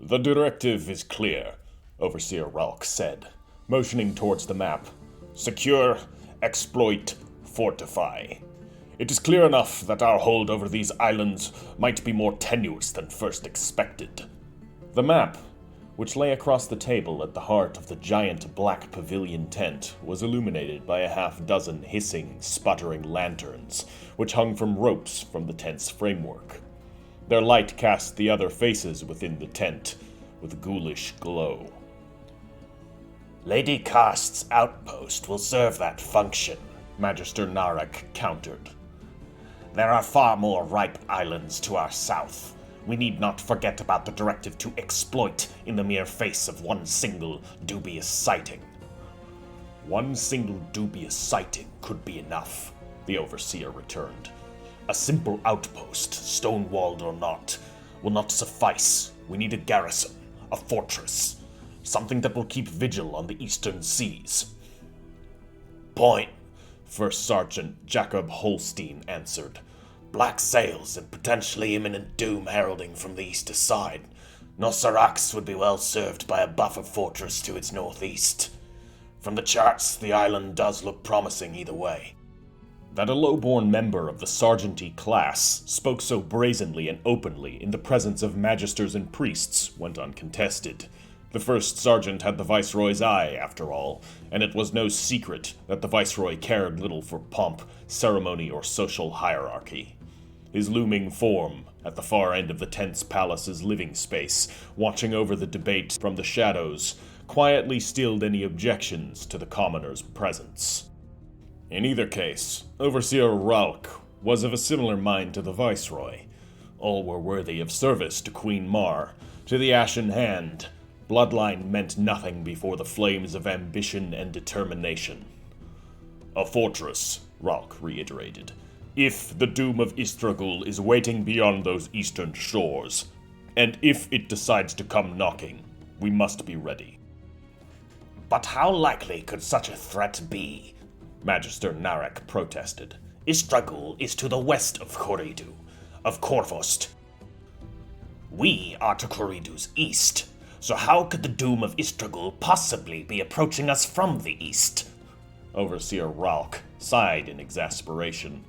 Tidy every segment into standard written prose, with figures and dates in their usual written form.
The directive is clear, Overseer Ralk said, motioning towards the map. Secure, exploit, fortify. It is clear enough that our hold over these islands might be more tenuous than first expected. The map, which lay across the table at the heart of the giant black pavilion tent, was illuminated by a half-dozen hissing, sputtering lanterns, which hung from ropes from the tent's framework. Their light cast the other faces within the tent with a ghoulish glow. Lady Karst's outpost will serve that function, Magister Narek countered. There are far more ripe islands to our south. We need not forget about the directive to exploit in the mere face of one single dubious sighting. One single dubious sighting could be enough, the Overseer returned. A simple outpost, stone-walled or not, will not suffice. We need a garrison, a fortress, something that will keep vigil on the eastern seas. Point, First Sergeant Jacob Holstein answered. Black sails and potentially imminent doom heralding from the east side. Nosarax would be well served by a buffer fortress to its northeast. From the charts, the island does look promising either way. That a low-born member of the sergeanty class spoke so brazenly and openly in the presence of magisters and priests went uncontested. The first sergeant had the Viceroy's eye, after all, and it was no secret that the Viceroy cared little for pomp, ceremony, or social hierarchy. His looming form, at the far end of the tent's palace's living space, watching over the debate from the shadows, quietly stilled any objections to the commoner's presence. In either case, Overseer Ralk was of a similar mind to the Viceroy. All were worthy of service to Queen Marr. To the Ashen Hand, bloodline meant nothing before the flames of ambition and determination. A fortress, Ralk reiterated. If the doom of Istragul is waiting beyond those eastern shores, and if it decides to come knocking, we must be ready. But how likely could such a threat be? Magister Narek protested. Istragul is to the west of Koridu, of Korvost. We are to Koridu's east, so how could the doom of Istragul possibly be approaching us from the east? Overseer Ralk sighed in exasperation.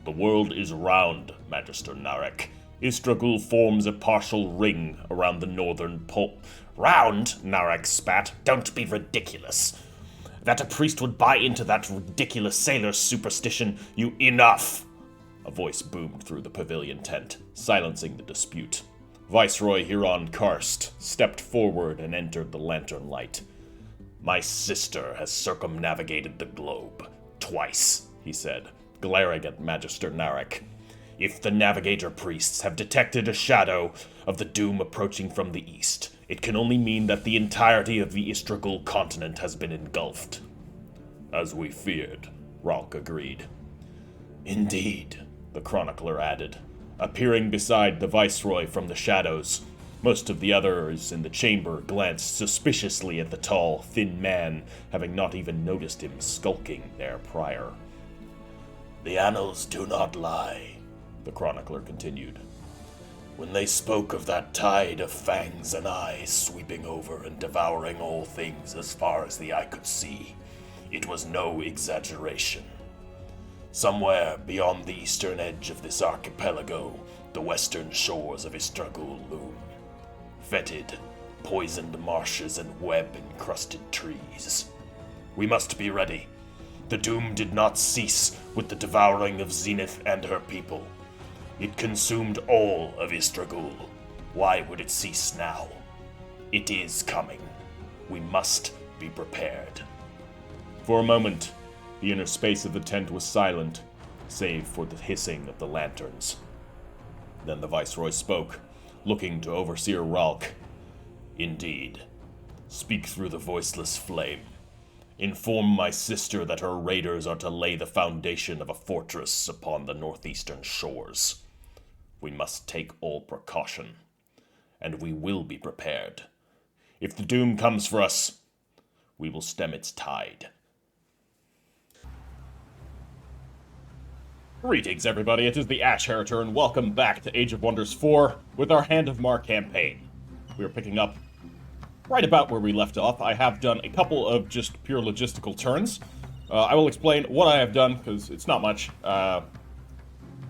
The world is round, Magister Narek. Istragul forms a partial ring around the northern pole. Round? Narek spat. Don't be ridiculous. That a priest would buy into that ridiculous sailor superstition, you— Enough! A voice boomed through the pavilion tent, silencing the dispute. Viceroy Huron Karst stepped forward and entered the lantern light. My sister has circumnavigated the globe. Twice, he said, glaring at Magister Narek. If the navigator priests have detected a shadow of the doom approaching from the east, it can only mean that the entirety of the Istragul continent has been engulfed. As we feared, Ralk agreed. Indeed, the chronicler added, appearing beside the Viceroy from the shadows. Most of the others in the chamber glanced suspiciously at the tall, thin man, having not even noticed him skulking there prior. The annals do not lie, the chronicler continued. When they spoke of that tide of fangs and eyes sweeping over and devouring all things as far as the eye could see, it was no exaggeration. Somewhere beyond the eastern edge of this archipelago, the western shores of Istragul loom. Fetid, poisoned marshes and web-encrusted trees. We must be ready. The doom did not cease with the devouring of Zenith and her people. It consumed all of Istragul. Why would it cease now? It is coming. We must be prepared. For a moment, the inner space of the tent was silent, save for the hissing of the lanterns. Then the Viceroy spoke, looking to Overseer Ralk. Indeed. Speak through the voiceless flame. Inform my sister that her raiders are to lay the foundation of a fortress upon the northeastern shores. We must take all precaution, and we will be prepared. If the doom comes for us, we will stem its tide. Greetings, everybody. It is the Ash Heriter, and welcome back to Age of Wonders 4 with our Hand of Marr campaign. We are picking up right about where we left off. I have done a couple of just pure logistical turns. I will explain what I have done, because it's not much.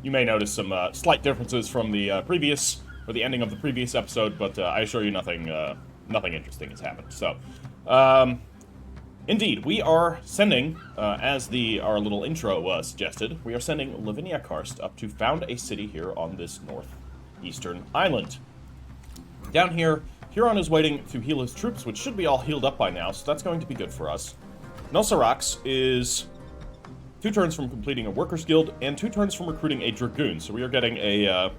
You may notice some slight differences from the previous, or the ending of the previous episode, but I assure you nothing interesting has happened. So, indeed, we are sending, as our little intro suggested, we are sending Lavinia Karst up to found a city here on this northeastern island. Down here, Huron is waiting to heal his troops, which should be all healed up by now, so that's going to be good for us. Nosarax is 2 turns from completing a workers guild, and 2 turns from recruiting a dragoon, so we are getting a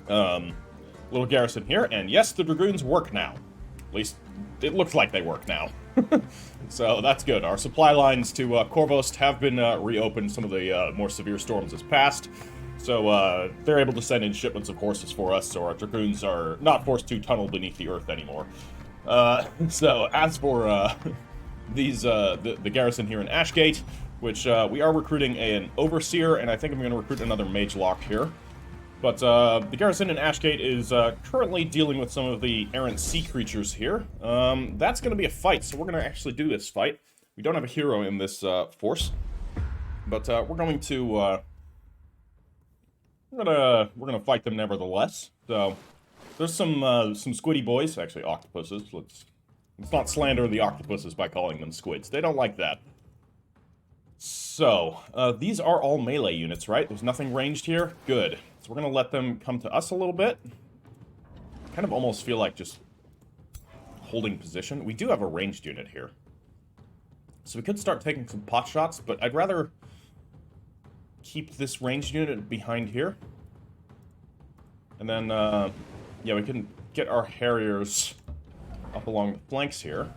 little garrison here, and yes, the dragoons work now. At least, it looks like they work now. So that's good. Our supply lines to Korvost have been reopened. Some of the more severe storms has passed. So they're able to send in shipments of horses for us, so our dragoons are not forced to tunnel beneath the earth anymore. So as for the garrison here in Ashgate, which we are recruiting an overseer, and I think I'm going to recruit another mage lock here. But the garrison in Ashgate is currently dealing with some of the errant sea creatures here. That's going to be a fight, so we're going to actually do this fight. We don't have a hero in this force, but we're going to we're gonna fight them nevertheless. So there's some squiddy boys, actually octopuses. Let's not slander the octopuses by calling them squids. They don't like that. So these are all melee units, right? There's nothing ranged here. Good. So we're gonna let them come to us a little bit. Kind of almost feel like just holding position. We do have a ranged unit here, so we could start taking some pot shots, but I'd rather keep this ranged unit behind here. And then, yeah, we can get our harriers up along the flanks here.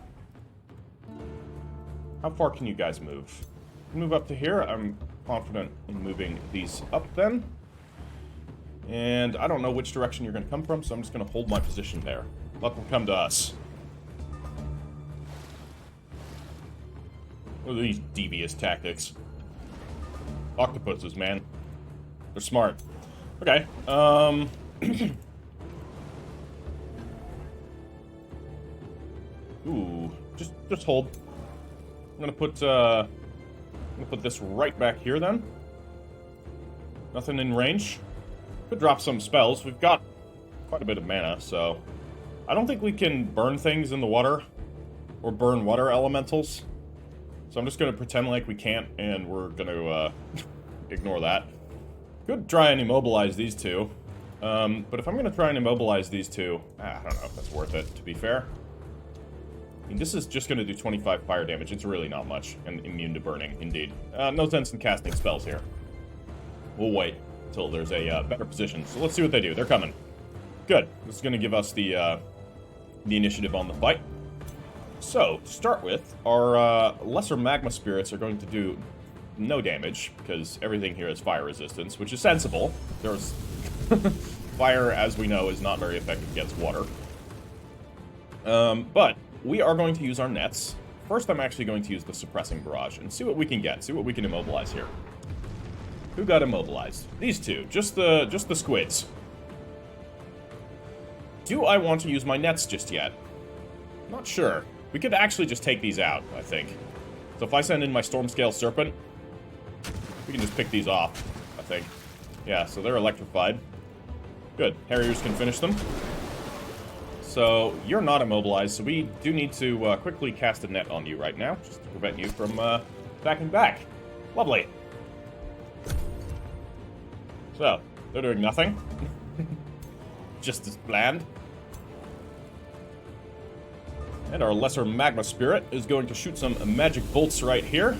How far can you guys move? Move up to here. I'm confident in moving these up then. And I don't know which direction you're going to come from, so I'm just going to hold my position there. Let them come to us. What are these devious tactics? Octopuses, man. They're smart. Okay, ooh, just hold. I'm gonna put this right back here then. Nothing in range. Could drop some spells. We've got quite a bit of mana, so I don't think we can burn things in the water or burn water elementals. So I'm just going to pretend like we can't, and we're going to ignore that. Could try and immobilize these two. But if I'm going to try and immobilize these two, I don't know if that's worth it, to be fair. I mean, this is just going to do 25 fire damage. It's really not much, and immune to burning, indeed. No sense in casting spells here. We'll wait until there's a better position. So let's see what they do. They're coming. Good. This is going to give us the initiative on the fight. So, to start with, our lesser magma spirits are going to do no damage, because everything here is fire resistance, which is sensible. There's fire, as we know, is not very effective against water. But we are going to use our nets. First, I'm actually going to use the suppressing barrage and see what we can get, see what we can immobilize here. Who got immobilized? These two, just the squids. Do I want to use my nets just yet? Not sure. We could actually just take these out, I think. So if I send in my Stormscale Serpent, we can just pick these off, I think. Yeah, so they're electrified. Good. Harriers can finish them. So you're not immobilized, so we do need to quickly cast a net on you right now, just to prevent you from backing back. Lovely. So, they're doing nothing. Just as bland. And our lesser magma spirit is going to shoot some magic bolts right here.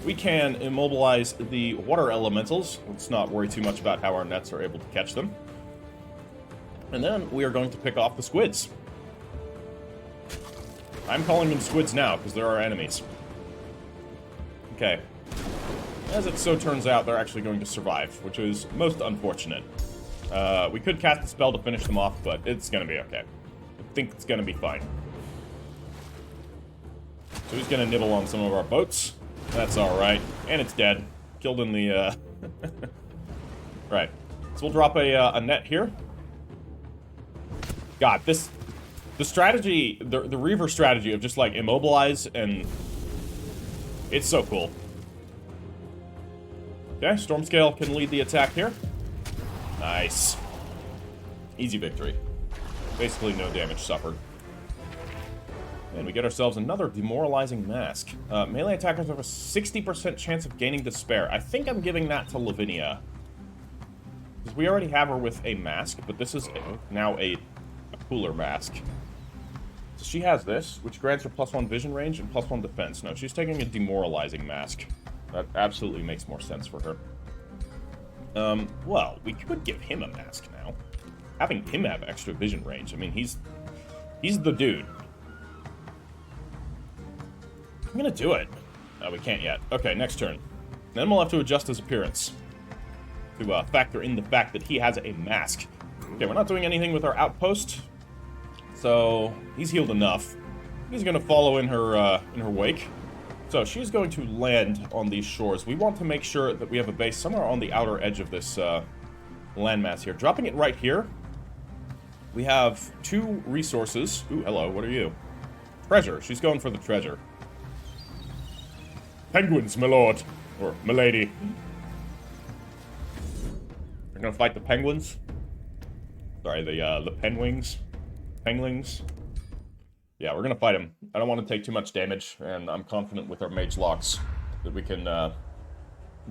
We can immobilize the water elementals. Let's not worry too much about how our nets are able to catch them. And then we are going to pick off the squids. I'm calling them squids now, because they're our enemies. Okay. As it so turns out, they're actually going to survive, which is most unfortunate. We could cast a spell to finish them off, but it's going to be okay. I think it's going to be fine. So he's going to nibble on some of our boats. That's alright. And it's dead. Killed in the, Right. So we'll drop a net here. God, the strategy, the Reaver strategy of just, like, immobilize and... It's so cool. Okay, Stormscale can lead the attack here. Nice. Easy victory. Basically no damage suffered. And we get ourselves another demoralizing mask. Melee attackers have a 60% chance of gaining despair. I think I'm giving that to Lavinia. Because we already have her with a mask, but this is now a cooler mask. So she has this, which grants her +1 vision range and +1 defense. No, she's taking a demoralizing mask. That absolutely makes more sense for her. Well, we could give him a mask now. Having him have extra vision range, I mean, he's the dude. I'm gonna do it. No, we can't yet. Okay, next turn. Then we'll have to adjust his appearance. To factor in the fact that he has a mask. Okay, we're not doing anything with our outpost. So, he's healed enough. He's gonna follow in her wake. So, she's going to land on these shores. We want to make sure that we have a base somewhere on the outer edge of this landmass here. Dropping it right here. We have 2 resources. Ooh, hello, what are you? Treasure. She's going for the treasure. Penguins, my lord. Or my lady. We're gonna fight the penguins. Sorry, the penwings. Penglings. Yeah, we're gonna fight him. I don't want to take too much damage, and I'm confident with our mage locks that we can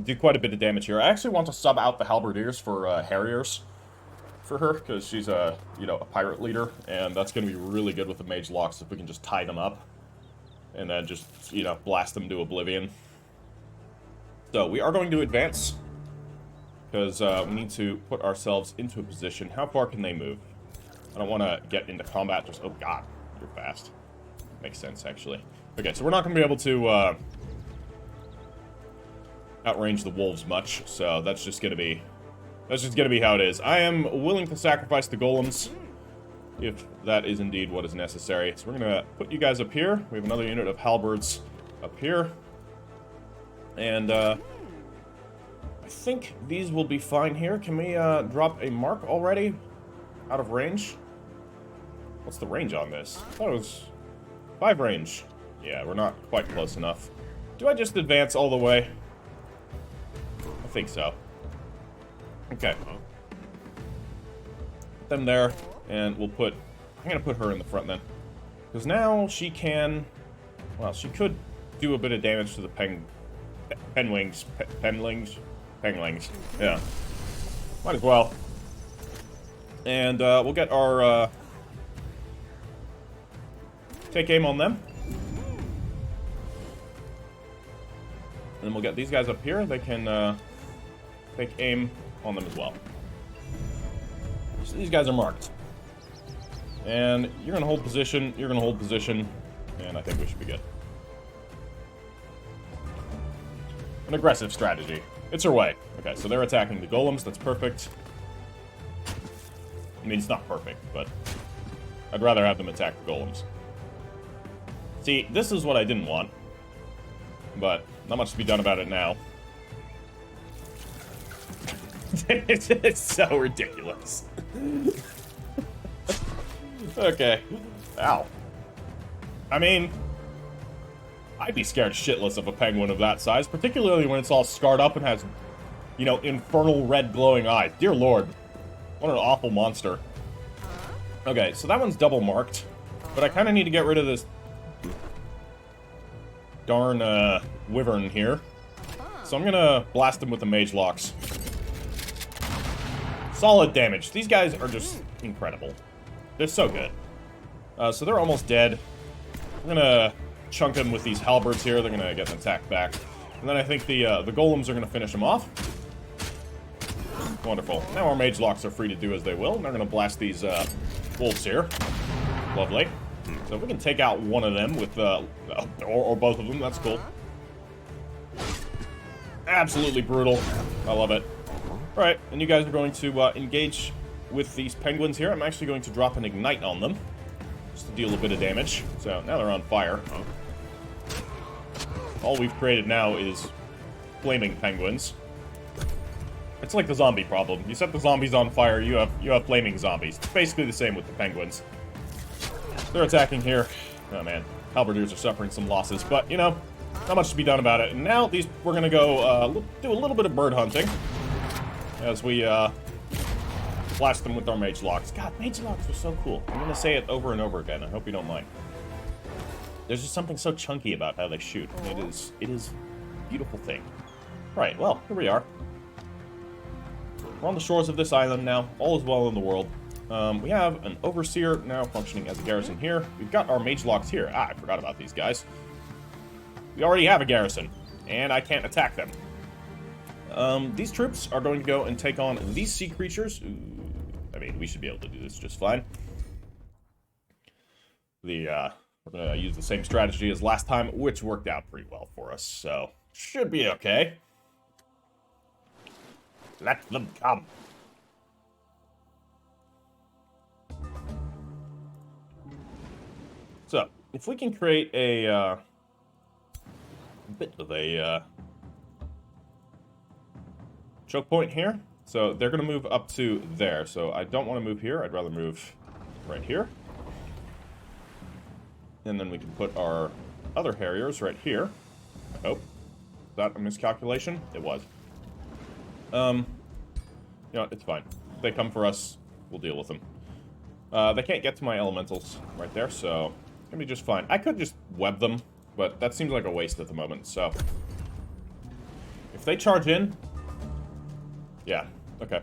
do quite a bit of damage here. I actually want to sub out the halberdiers for harriers for her, because she's a pirate leader, and that's gonna be really good with the mage locks if we can just tie them up and then just blast them to oblivion. So we are going to advance because we need to put ourselves into a position. How far can they move? I don't want to get into combat just... Oh, God. You're fast. Makes sense, actually. Okay, so we're not going to be able to outrange the wolves much, so that's just going to be... That's just going to be how it is. I am willing to sacrifice the golems, if that is indeed what is necessary. So we're going to put you guys up here. We have another unit of halberds up here. And, I think these will be fine here. Can we, drop a mark already? Out of range? What's the range on this? I thought it was 5 range. Yeah, we're not quite close enough. Do I just advance all the way? I think so. Okay. Put them there, and we'll put... I'm gonna put her in the front then. Because now she can... Well, she could do a bit of damage to the penwings. Penglings. Yeah. Might as well. And we'll get our... take aim on them. And then we'll get these guys up here. They can take aim on them as well. So these guys are marked. And you're going to hold position, you're going to hold position, and I think we should be good. An aggressive strategy. It's her way. Okay, so they're attacking the golems, that's perfect. I mean, it's not perfect, but I'd rather have them attack the golems. See, this is what I didn't want, but not much to be done about it now. It's so ridiculous. Okay. Ow. I mean, I'd be scared shitless of a penguin of that size, particularly when it's all scarred up and has, infernal red glowing eyes. Dear Lord. What an awful monster. Okay, so that one's double marked, but I kind of need to get rid of this darn wyvern here. So I'm gonna blast him with the mage locks. Solid damage. These guys are just incredible. They're so good. So they're almost dead. I'm gonna chunk them with these halberds here. They're gonna get an attack back. And then I think the golems are gonna finish them off. Wonderful. Now our mage locks are free to do as they will. And they're gonna blast these wolves here. Lovely. So if we can take out one of them with, or both of them, that's cool. Absolutely brutal. I love it. Alright, and you guys are going to engage with these penguins here. I'm actually going to drop an ignite on them, just to deal a bit of damage. So now they're on fire. All we've created now is flaming penguins. It's like the zombie problem. You set the zombies on fire, you have flaming zombies. It's basically the same with the penguins. They're attacking here. Oh man, halberdiers are suffering some losses, but you know, not much to be done about it. And now we're gonna go do a little bit of bird hunting as we blast them with our mage locks. God, mage locks are so cool. I'm gonna say it over and over again. I hope you don't mind. There's just something so chunky about how they shoot. It is a beautiful thing. Right, well, here we are. We're on the shores of this island now. All is well in the world. We have an overseer now functioning as a garrison here. We've got our mage locks here. Ah, I forgot about these guys. We already have a garrison, and I can't attack them. These troops are going to go and take on these sea creatures. Ooh, I mean, we should be able to do this just fine. We're going to use the same strategy as last time, which worked out pretty well for us, so should be okay. Let them come. So, if we can create a bit of a choke point here. So they're going to move up to there. So I don't want to move here. I'd rather move right here. And then we can put our other harriers right here. I hope. Is that a miscalculation? It was. You know, it's fine. If they come for us, we'll deal with them. They can't get to my elementals right there, so it's gonna be just fine. I could just web them, but that seems like a waste at the moment, so if they charge in, yeah, okay.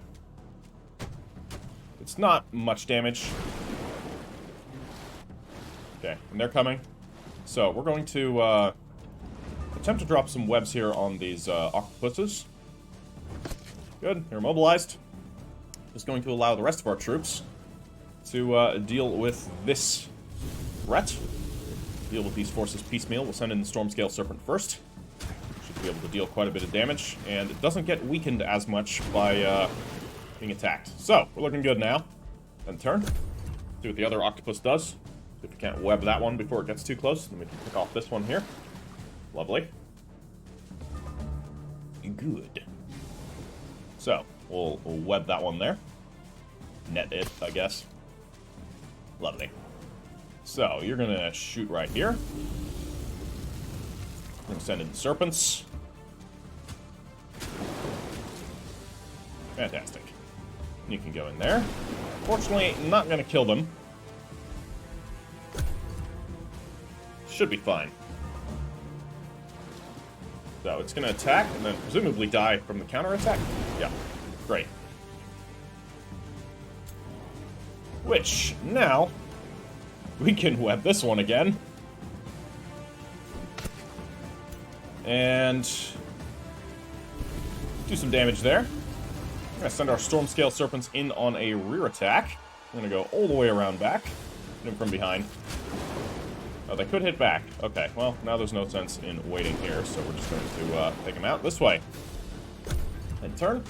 It's not much damage. Okay, and they're coming. So we're going to attempt to drop some webs here on these octopuses. Good, they're mobilized. Just going to allow the rest of our troops to deal with this threat. Deal with these forces piecemeal. We'll send in the Stormscale Serpent first. Should be able to deal quite a bit of damage, and it doesn't get weakened as much by being attacked. So, we're looking good now. End turn. See what the other octopus does. If we can't web that one before it gets too close, then we can pick off this one here. Lovely. Good. So, we'll web that one there. Net it, I guess. Lovely. So, you're gonna shoot right here. Gonna send in the serpents. Fantastic. You can go in there. Fortunately, not gonna kill them. Should be fine. So, it's gonna attack, and then presumably die from the counterattack? Yeah. Great. Which, now, we can web this one again. And do some damage there. We're going to send our Stormscale Serpents in on a rear attack. We're going to go all the way around back. Hit him from behind. Oh, they could hit back. Okay, well, now there's no sense in waiting here, so we're just going to take him out this way. End turn.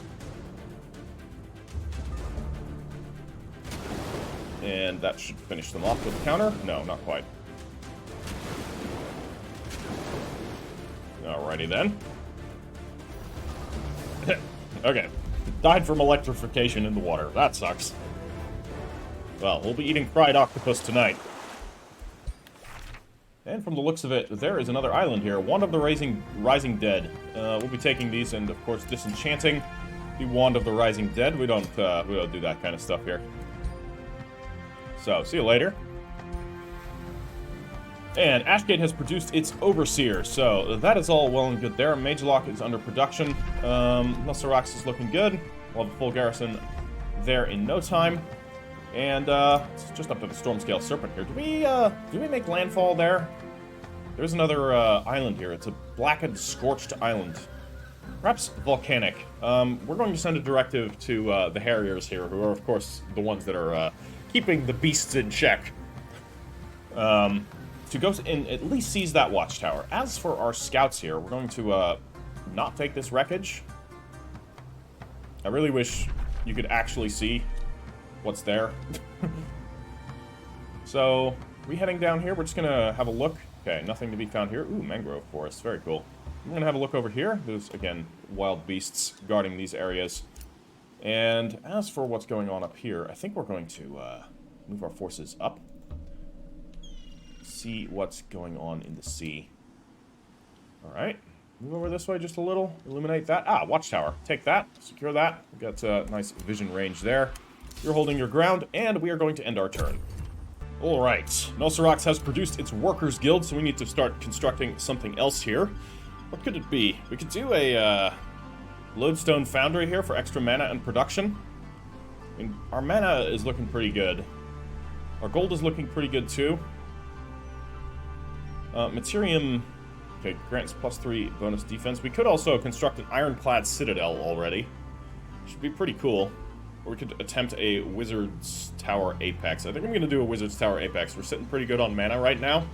And that should finish them off with a counter. No, not quite. Alrighty then. Okay. Died from electrification in the water. That sucks. Well, we'll be eating fried octopus tonight. And from the looks of it, there is another island here. Wand of the Rising Dead. We'll be taking these and, of course, disenchanting the Wand of the Rising Dead. We don't do that kind of stuff here. So, see you later. And Ashgate has produced its Overseer, so that is all well and good there. Mage Lock is under production. Nosarax is looking good. We'll have a full garrison there in no time. And it's just up to the Stormscale Serpent here. Do we make landfall there? There's another island here. It's a blackened, scorched island. Perhaps volcanic. We're going to send a directive to the Harriers here, who are, of course, the ones that are keeping the beasts in check. To go and at least seize that watchtower. As for our scouts here, we're going to not take this wreckage. I really wish you could actually see what's there. So, we heading down here? We're just going to have a look. Okay, nothing to be found here. Ooh, mangrove forest. Very cool. I'm going to have a look over here. There's, again, wild beasts guarding these areas. And as for what's going on up here, I think we're going to move our forces up. See what's going on in the sea. Alright. Move over this way just a little. Illuminate that. Ah, watchtower. Take that. Secure that. We've got a nice vision range there. You're holding your ground, and we are going to end our turn. Alright. Nosarax has produced its Workers Guild, so we need to start constructing something else here. What could it be? We could do a lodestone foundry here for extra mana and production. I mean, our mana is looking pretty good. Our gold is looking pretty good too. Materium, okay, grants +3 bonus defense. We could also construct an ironclad citadel already. Should be pretty cool. Or we could attempt a Wizard's Tower Apex. I think I'm going to do a Wizard's Tower Apex. We're sitting pretty good on mana right now.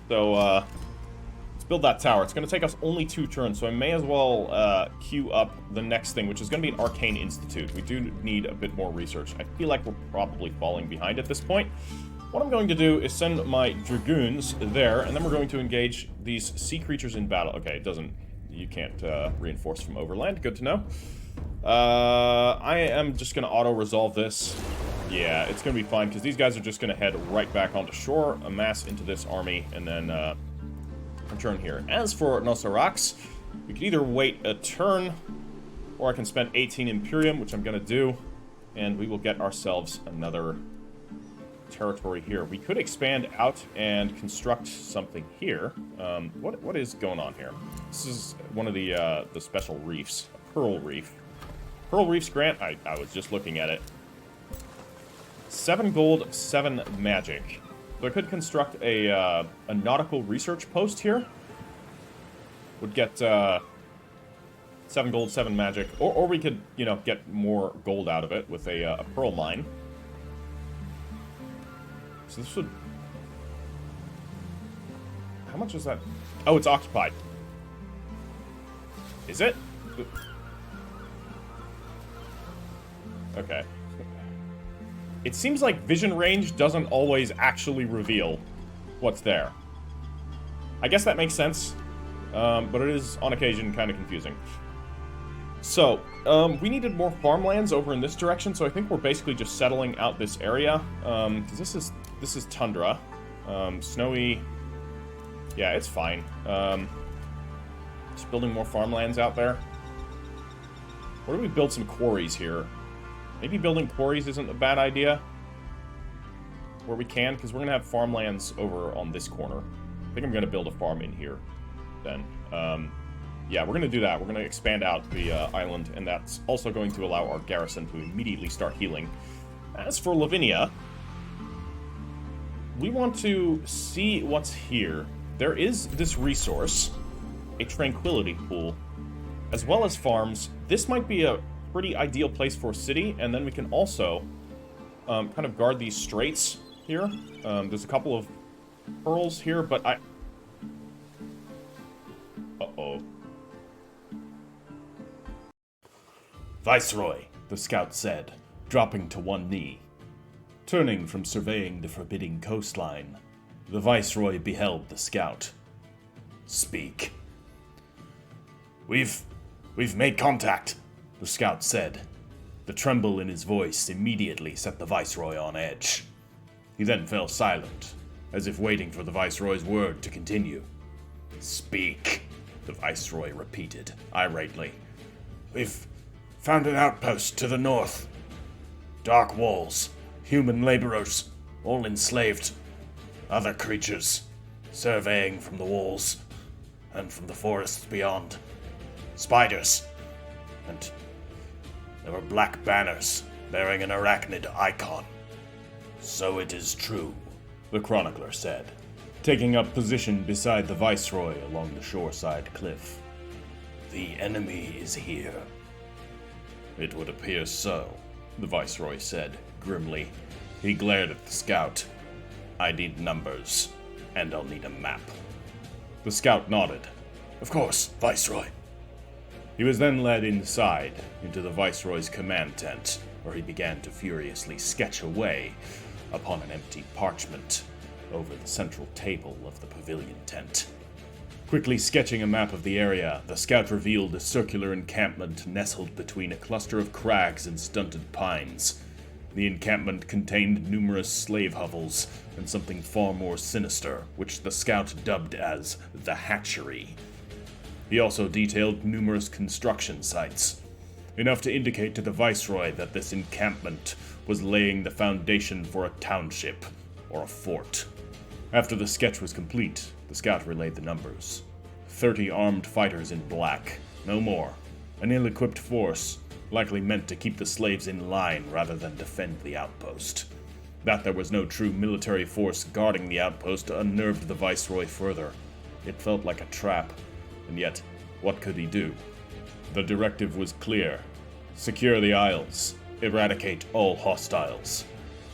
So, let's build that tower. It's going to take us only 2 turns, so I may as well queue up the next thing, which is going to be an Arcane Institute. We do need a bit more research. I feel like we're probably falling behind at this point. What I'm going to do is send my Dragoons there, and then we're going to engage these sea creatures in battle. Okay, it doesn't... You can't reinforce from overland. Good to know. I am just going to auto-resolve this. Yeah, it's going to be fine, because these guys are just going to head right back onto shore, amass into this army, and then return here. As for Nosarax, we can either wait a turn, or I can spend 18 Imperium, which I'm going to do, and we will get ourselves another territory here. We could expand out and construct something here. What is going on here? This is one of the special reefs, a Pearl Reef. Pearl Reef's grant, I was just looking at it. 7 gold, 7 magic. So I could construct a nautical research post here. Would get 7 gold, 7 magic. Or we could, you know, get more gold out of it with a pearl mine. So this would... How much is that? Oh, it's occupied. Is it? Okay. It seems like vision range doesn't always actually reveal what's there. I guess that makes sense, but it is, on occasion, kind of confusing. So, we needed more farmlands over in this direction, so I think we're basically just settling out this area. Because this is tundra. Snowy... Yeah, it's fine. Just building more farmlands out there. Where do we build some quarries here? Maybe building quarries isn't a bad idea. Where we can, because we're going to have farmlands over on this corner. I think I'm going to build a farm in here, then. Yeah, we're going to do that. We're going to expand out the island, and that's also going to allow our garrison to immediately start healing. As for Lavinia, we want to see what's here. There is this resource, a tranquility pool, as well as farms. This might be a pretty ideal place for a city, and then we can also kind of guard these straits here. There's a couple of pearls here, but I... Uh-oh. Viceroy, the scout said, dropping to one knee. Turning from surveying the forbidding coastline, the Viceroy beheld the scout. Speak. We've made contact, the scout said. The tremble in his voice immediately set the Viceroy on edge. He then fell silent, as if waiting for the Viceroy's word to continue. Speak, the Viceroy repeated, irately. We've found an outpost to the north. Dark walls, human laborers, all enslaved. Other creatures, surveying from the walls, and from the forests beyond. Spiders, and there were black banners bearing an arachnid icon. So it is true, the chronicler said, taking up position beside the Viceroy along the shoreside cliff. The enemy is here. It would appear so, the Viceroy said, grimly. He glared at the scout. I need numbers, and I'll need a map. The scout nodded. Of course, Viceroy. He was then led inside, into the Viceroy's command tent, where he began to furiously sketch away upon an empty parchment over the central table of the pavilion tent. Quickly sketching a map of the area, the scout revealed a circular encampment nestled between a cluster of crags and stunted pines. The encampment contained numerous slave hovels and something far more sinister, which the scout dubbed as the hatchery. He also detailed numerous construction sites, enough to indicate to the Viceroy that this encampment was laying the foundation for a township or a fort. After the sketch was complete, the scout relayed the numbers. 30 armed fighters in black, no more. An ill-equipped force, likely meant to keep the slaves in line rather than defend the outpost. That there was no true military force guarding the outpost unnerved the Viceroy further. It felt like a trap, and yet, what could he do? The directive was clear. Secure the Isles, eradicate all hostiles.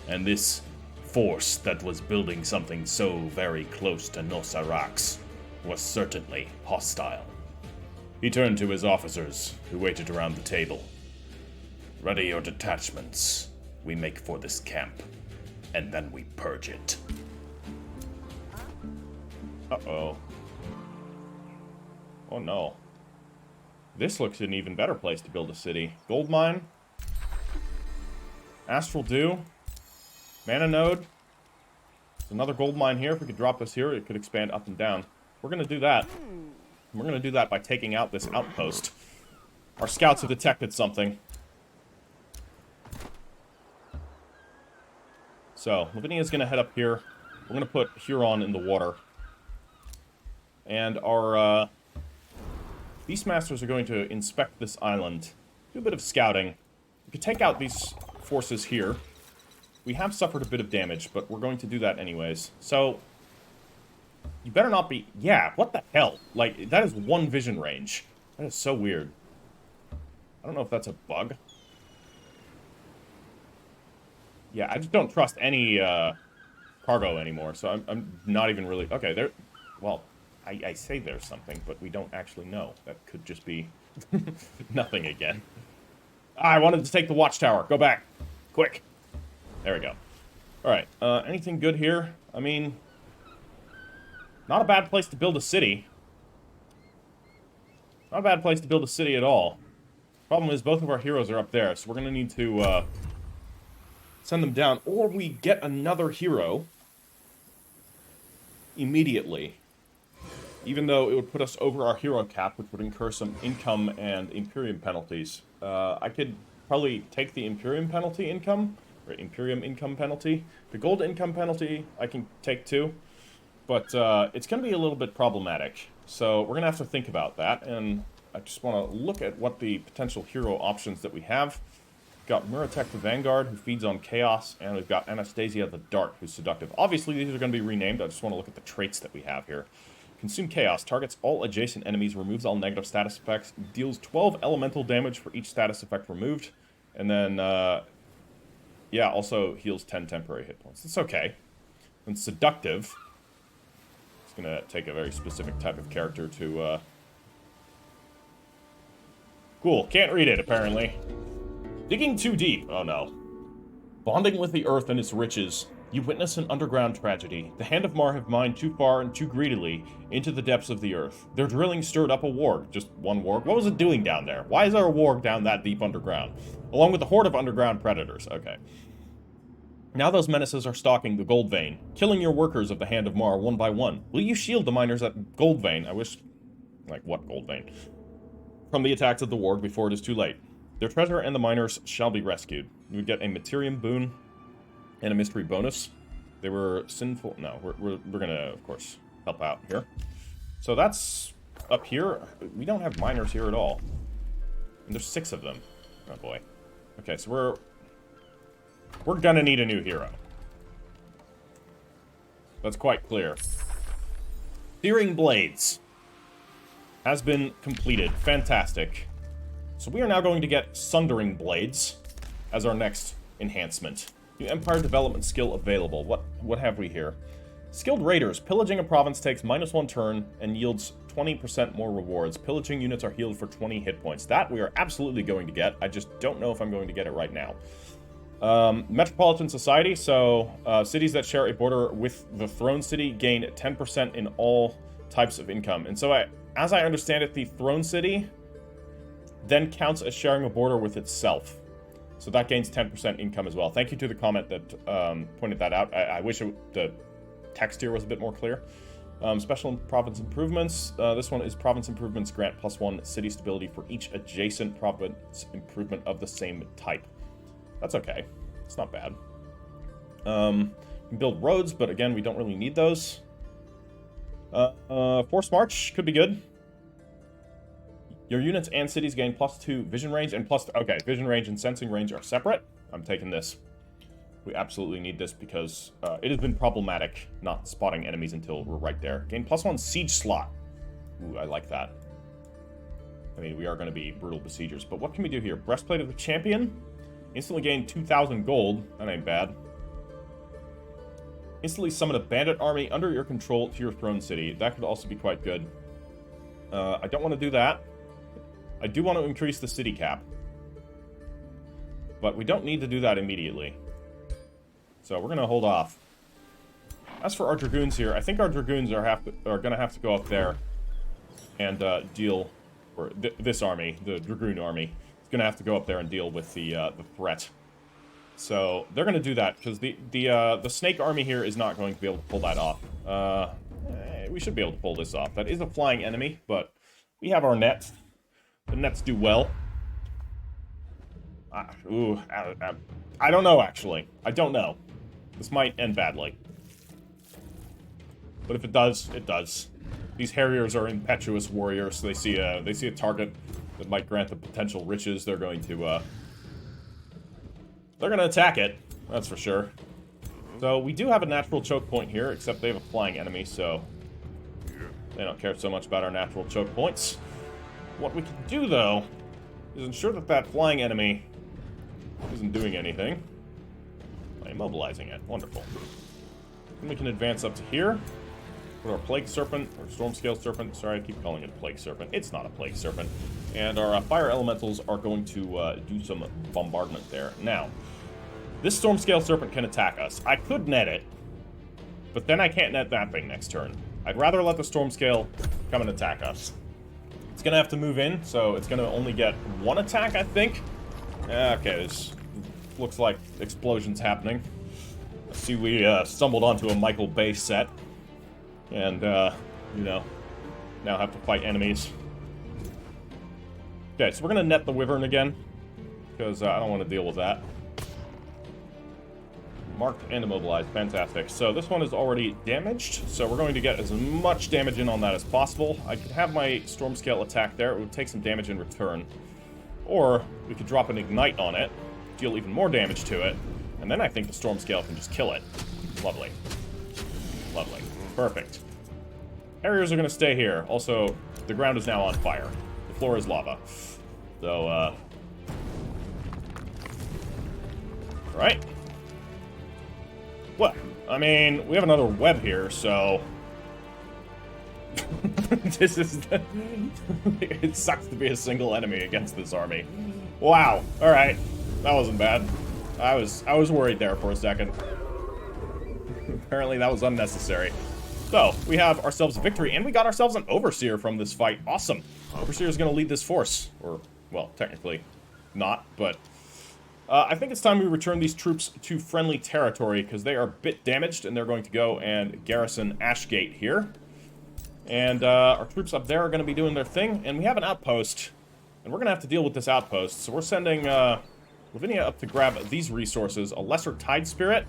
And this force that was building something so very close to Nosarax was certainly hostile. He turned to his officers, who waited around the table. Ready your detachments. We make for this camp, and then we purge it. Uh-oh. Oh no. This looks an even better place to build a city. Gold mine. Astral Dew. Mana node. There's another gold mine here. If we could drop this here, it could expand up and down. We're gonna do that. We're gonna do that by taking out this outpost. Our scouts have detected something. So, Lavinia's gonna head up here. We're gonna put Huron in the water. And our, Beastmasters are going to inspect this island. Do a bit of scouting. We could take out these forces here. We have suffered a bit of damage, but we're going to do that anyways. So, you better not be... Yeah, what the hell? Like, that is one vision range. That is so weird. I don't know if that's a bug. Yeah, I just don't trust any, cargo anymore, so I'm not even really... Okay, there... Well, I say there's something, but we don't actually know. That could just be nothing again. I wanted to take the watchtower. Go back. Quick. There we go. Alright, anything good here? I mean... Not a bad place to build a city. Not a bad place to build a city at all. Problem is, both of our heroes are up there, so we're gonna need to, send them down. Or we get another hero immediately. Even though it would put us over our hero cap, which would incur some income and Imperium penalties. I could probably take the Imperium penalty income, or Imperium income penalty. The gold income penalty I can take too. But it's going to be a little bit problematic. So we're going to have to think about that. And I just want to look at what the potential hero options that we have. We've got Muratek the Vanguard, who feeds on Chaos. And we've got Anastasia the Dart, who's seductive. Obviously, these are going to be renamed. I just want to look at the traits that we have here. Consume Chaos. Targets all adjacent enemies. Removes all negative status effects. Deals 12 elemental damage for each status effect removed. And then, yeah, also heals 10 temporary hit points. It's okay. And Seductive... Gonna take a very specific type of character to, Cool, can't read it, apparently. Digging too deep. Oh, no. Bonding with the earth and its riches, you witness an underground tragedy. The Hand of Marr have mined too far and too greedily into the depths of the earth. Their drilling stirred up a warg. Just one warg? What was it doing down there? Why is there a warg down that deep underground? Along with a horde of underground predators. Okay. Now those menaces are stalking the Gold Vein, killing your workers of the Hand of Marr one by one. Will you shield the miners at Gold Vein? I wish... Like, what Gold Vein? From the attacks of the warg before it is too late. Their treasure and the miners shall be rescued. You would get a Materium boon and a mystery bonus. They were sinful... No, we're gonna, of course, help out here. So that's up here. We don't have miners here at all. And there's 6 of them. Oh, boy. Okay, so we're gonna need a new hero. That's quite clear. Searing Blades has been completed. Fantastic. So we are now going to get Sundering Blades as our next enhancement. New Empire development skill available. What have we here? Skilled Raiders. Pillaging a province takes -1 turn and yields 20% more rewards. Pillaging units are healed for 20 hit points. That we are absolutely going to get. I just don't know if I'm going to get it right now. Metropolitan Society, so cities that share a border with the Throne City gain 10% in all types of income. And so, as I understand it, the Throne City then counts as sharing a border with itself. So that gains 10% income as well. Thank you to the comment that pointed that out. I wish the text here was a bit more clear. Special province improvements. This one is province improvements grant +1 city stability for each adjacent province improvement of the same type. That's okay. It's not bad. We can build roads, but again, we don't really need those. Force march could be good. Your units and cities gain +2 vision range and okay, vision range and sensing range are separate. I'm taking this. We absolutely need this because it has been problematic not spotting enemies until we're right there. Gain +1 siege slot. Ooh, I like that. I mean, we are going to be brutal besiegers, but what can we do here? Breastplate of the Champion. Instantly gain 2,000 gold. That ain't bad. Instantly summon a bandit army under your control to your throne city. That could also be quite good. I don't want to do that. I do want to increase the city cap. But we don't need to do that immediately. So we're going to hold off. As for our Dragoons here, I think our Dragoons are going to have to go up there and deal... Or this army, the Dragoon army, is going to have to go up there and deal with the threat. So they're going to do that, because the Snake army here is not going to be able to pull that off. We should be able to pull this off. That is a flying enemy, but we have our nets. The nets do well. I don't know, actually. I don't know. This might end badly. But if it does, it does. These Harriers are impetuous warriors, so they see a target that might grant them potential riches. They're going to attack it, that's for sure. So we do have a natural choke point here, except they have a flying enemy, so they don't care so much about our natural choke points. What we can do, though, is ensure that that flying enemy isn't doing anything by immobilizing it. Wonderful. Then we can advance up to here. Put our Plague Serpent, or Storm Scale Serpent. Sorry, I keep calling it a Plague Serpent. It's not a Plague Serpent. And our Fire Elementals are going to do some bombardment there. Now, this Storm Scale Serpent can attack us. I could net it, but then I can't net that thing next turn. I'd rather let the Storm Scale come and attack us. It's going to have to move in, so it's going to only get one attack, I think. Okay, this looks like explosions happening. I see we stumbled onto a Michael Bay set. And, you know, now have to fight enemies. Okay, so we're going to net the Wyvern again, because I don't want to deal with that. Marked and immobilized. Fantastic. So this one is already damaged, so we're going to get as much damage in on that as possible. I could have my Storm Scale attack there. It would take some damage in return. Or we could drop an Ignite on it, deal even more damage to it, and then I think the Storm Scale can just kill it. Lovely. Lovely. Perfect. Harriers are going to stay here. Also, the ground is now on fire. The floor is lava. So, Right. Well, I mean, we have another web here, so... This is... It sucks to be a single enemy against this army. Wow. Alright. That wasn't bad. I was worried there for a second. Apparently that was unnecessary. So, we have ourselves a victory, and we got ourselves an Overseer from this fight. Awesome. Overseer is going to lead this force. Or, well, technically not, but... I think it's time we return these troops to friendly territory, because they are a bit damaged, and they're going to go and garrison Ashgate here. And our troops up there are going to be doing their thing, and we have an outpost, and we're going to have to deal with this outpost. So we're sending Lavinia up to grab these resources. A Lesser Tide Spirit.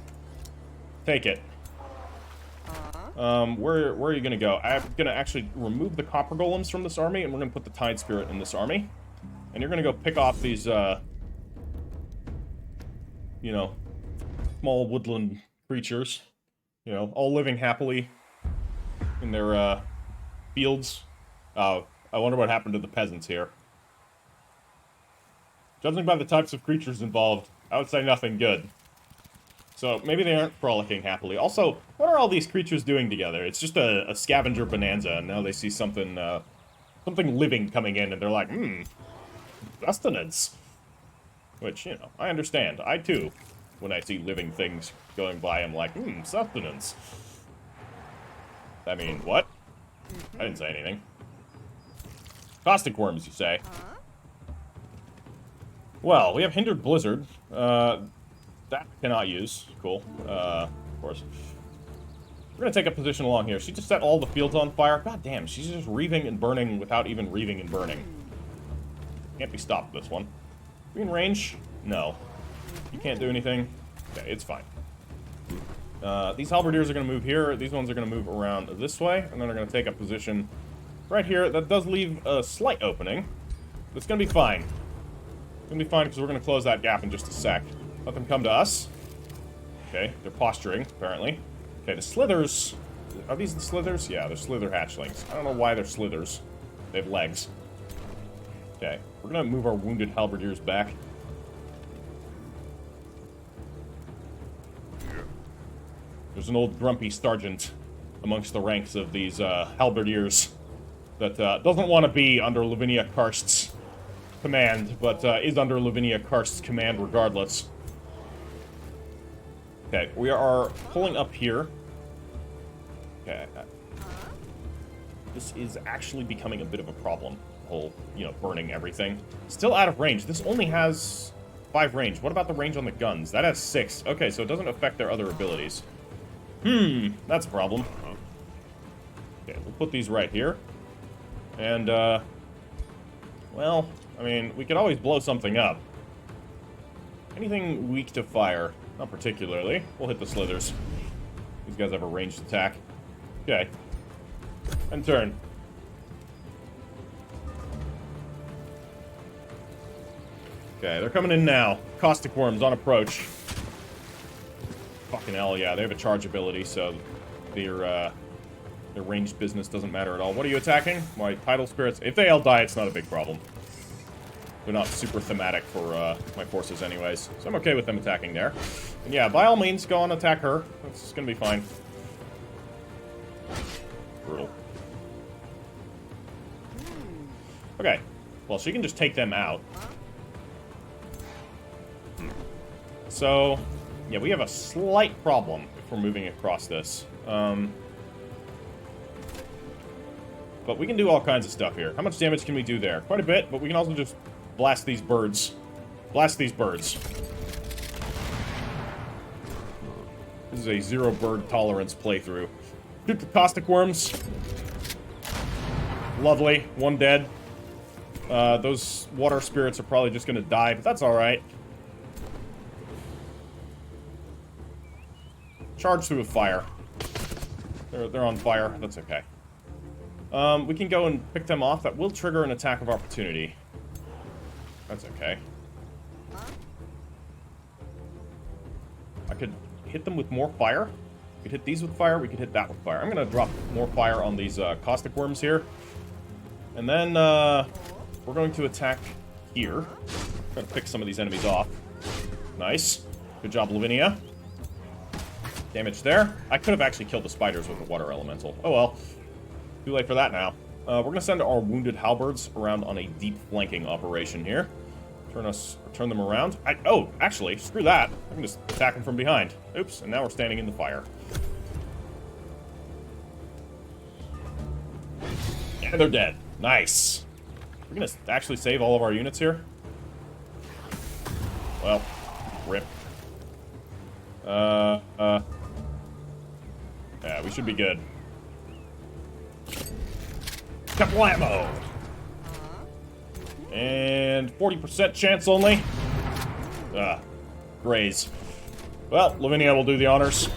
Take it. Where are you going to go? I'm going to actually remove the Copper Golems from this army, and we're going to put the Tide Spirit in this army. And you're going to go pick off these, you know, small woodland creatures. You know, all living happily in their, fields. I wonder what happened to the peasants here. Judging by the types of creatures involved, I would say nothing good. So, maybe they aren't frolicking happily. Also, what are all these creatures doing together? It's just a scavenger bonanza, and now they see something, something living coming in, and they're like, sustenance. Which, you know, I understand. I, too, when I see living things going by, I'm like, sustenance. I mean, what? I didn't say anything. Caustic worms, you say? Well, we have hindered blizzard. That I cannot use. Cool. Of course. We're gonna take a position along here. She just set all the fields on fire. God damn, she's just reaving and burning without even reaving and burning. Can't be stopped, this one. Are we in range? No. You can't do anything? Okay, it's fine. These halberdiers are going to move here. These ones are going to move around this way. And then they're going to take a position right here. That does leave a slight opening. But it's going to be fine. It's going to be fine because we're going to close that gap in just a sec. Let them come to us. Okay, they're posturing, apparently. Okay, the slithers... Are these the slithers? Yeah, they're slither hatchlings. I don't know why they're slithers. They have legs. Okay, we're going to move our wounded halberdiers back. There's an old grumpy sergeant amongst the ranks of these halberdiers that doesn't want to be under Lavinia Karst's command, but is under Lavinia Karst's command regardless. Okay, we are pulling up here. Okay. This is actually becoming a bit of a problem. The whole, you know, burning everything. Still out of range. This only has 5 range. What about the range on the guns? That has 6. Okay, so it doesn't affect their other abilities. That's a problem. Okay, we'll put these right here. And, well, I mean, we could always blow something up. Anything weak to fire? Not particularly. We'll hit the slithers. These guys have a ranged attack. Okay. End turn. Okay, they're coming in now. Caustic worms on approach. Fucking hell, yeah, they have a charge ability, so their ranged business doesn't matter at all. What are you attacking? My tidal spirits. If they all die, it's not a big problem. They're not super thematic for my forces anyways, so I'm okay with them attacking there. And yeah, by all means, go on, attack her. That's gonna be fine. Brutal. Okay, well, she can just take them out. So... yeah, we have a slight problem if we're moving across this. But we can do all kinds of stuff here. How much damage can we do there? Quite a bit, but we can also just blast these birds. Blast these birds. This is a 0 bird tolerance playthrough. Shoot the caustic worms. Lovely. 1 dead. Those water spirits are probably just gonna die, but that's alright. Charge through with fire. They're on fire. That's okay. We can go and pick them off. That will trigger an attack of opportunity. That's okay. I could hit them with more fire. We could hit these with fire. We could hit that with fire. I'm going to drop more fire on these caustic worms here. And then we're going to attack here. Try to pick some of these enemies off. Nice. Good job, Lavinia. Damage there. I could have actually killed the spiders with the water elemental. Oh well. Too late for that now. We're going to send our wounded halberds around on a deep flanking operation here. Turn them around. Oh, actually, screw that. I can just attack them from behind. Oops, and now we're standing in the fire. And they're dead. Nice. We're going to actually save all of our units here. Well, rip. Yeah, we should be good. Kablamo! And 40% chance only. Graze. Well, Lavinia will do the honors.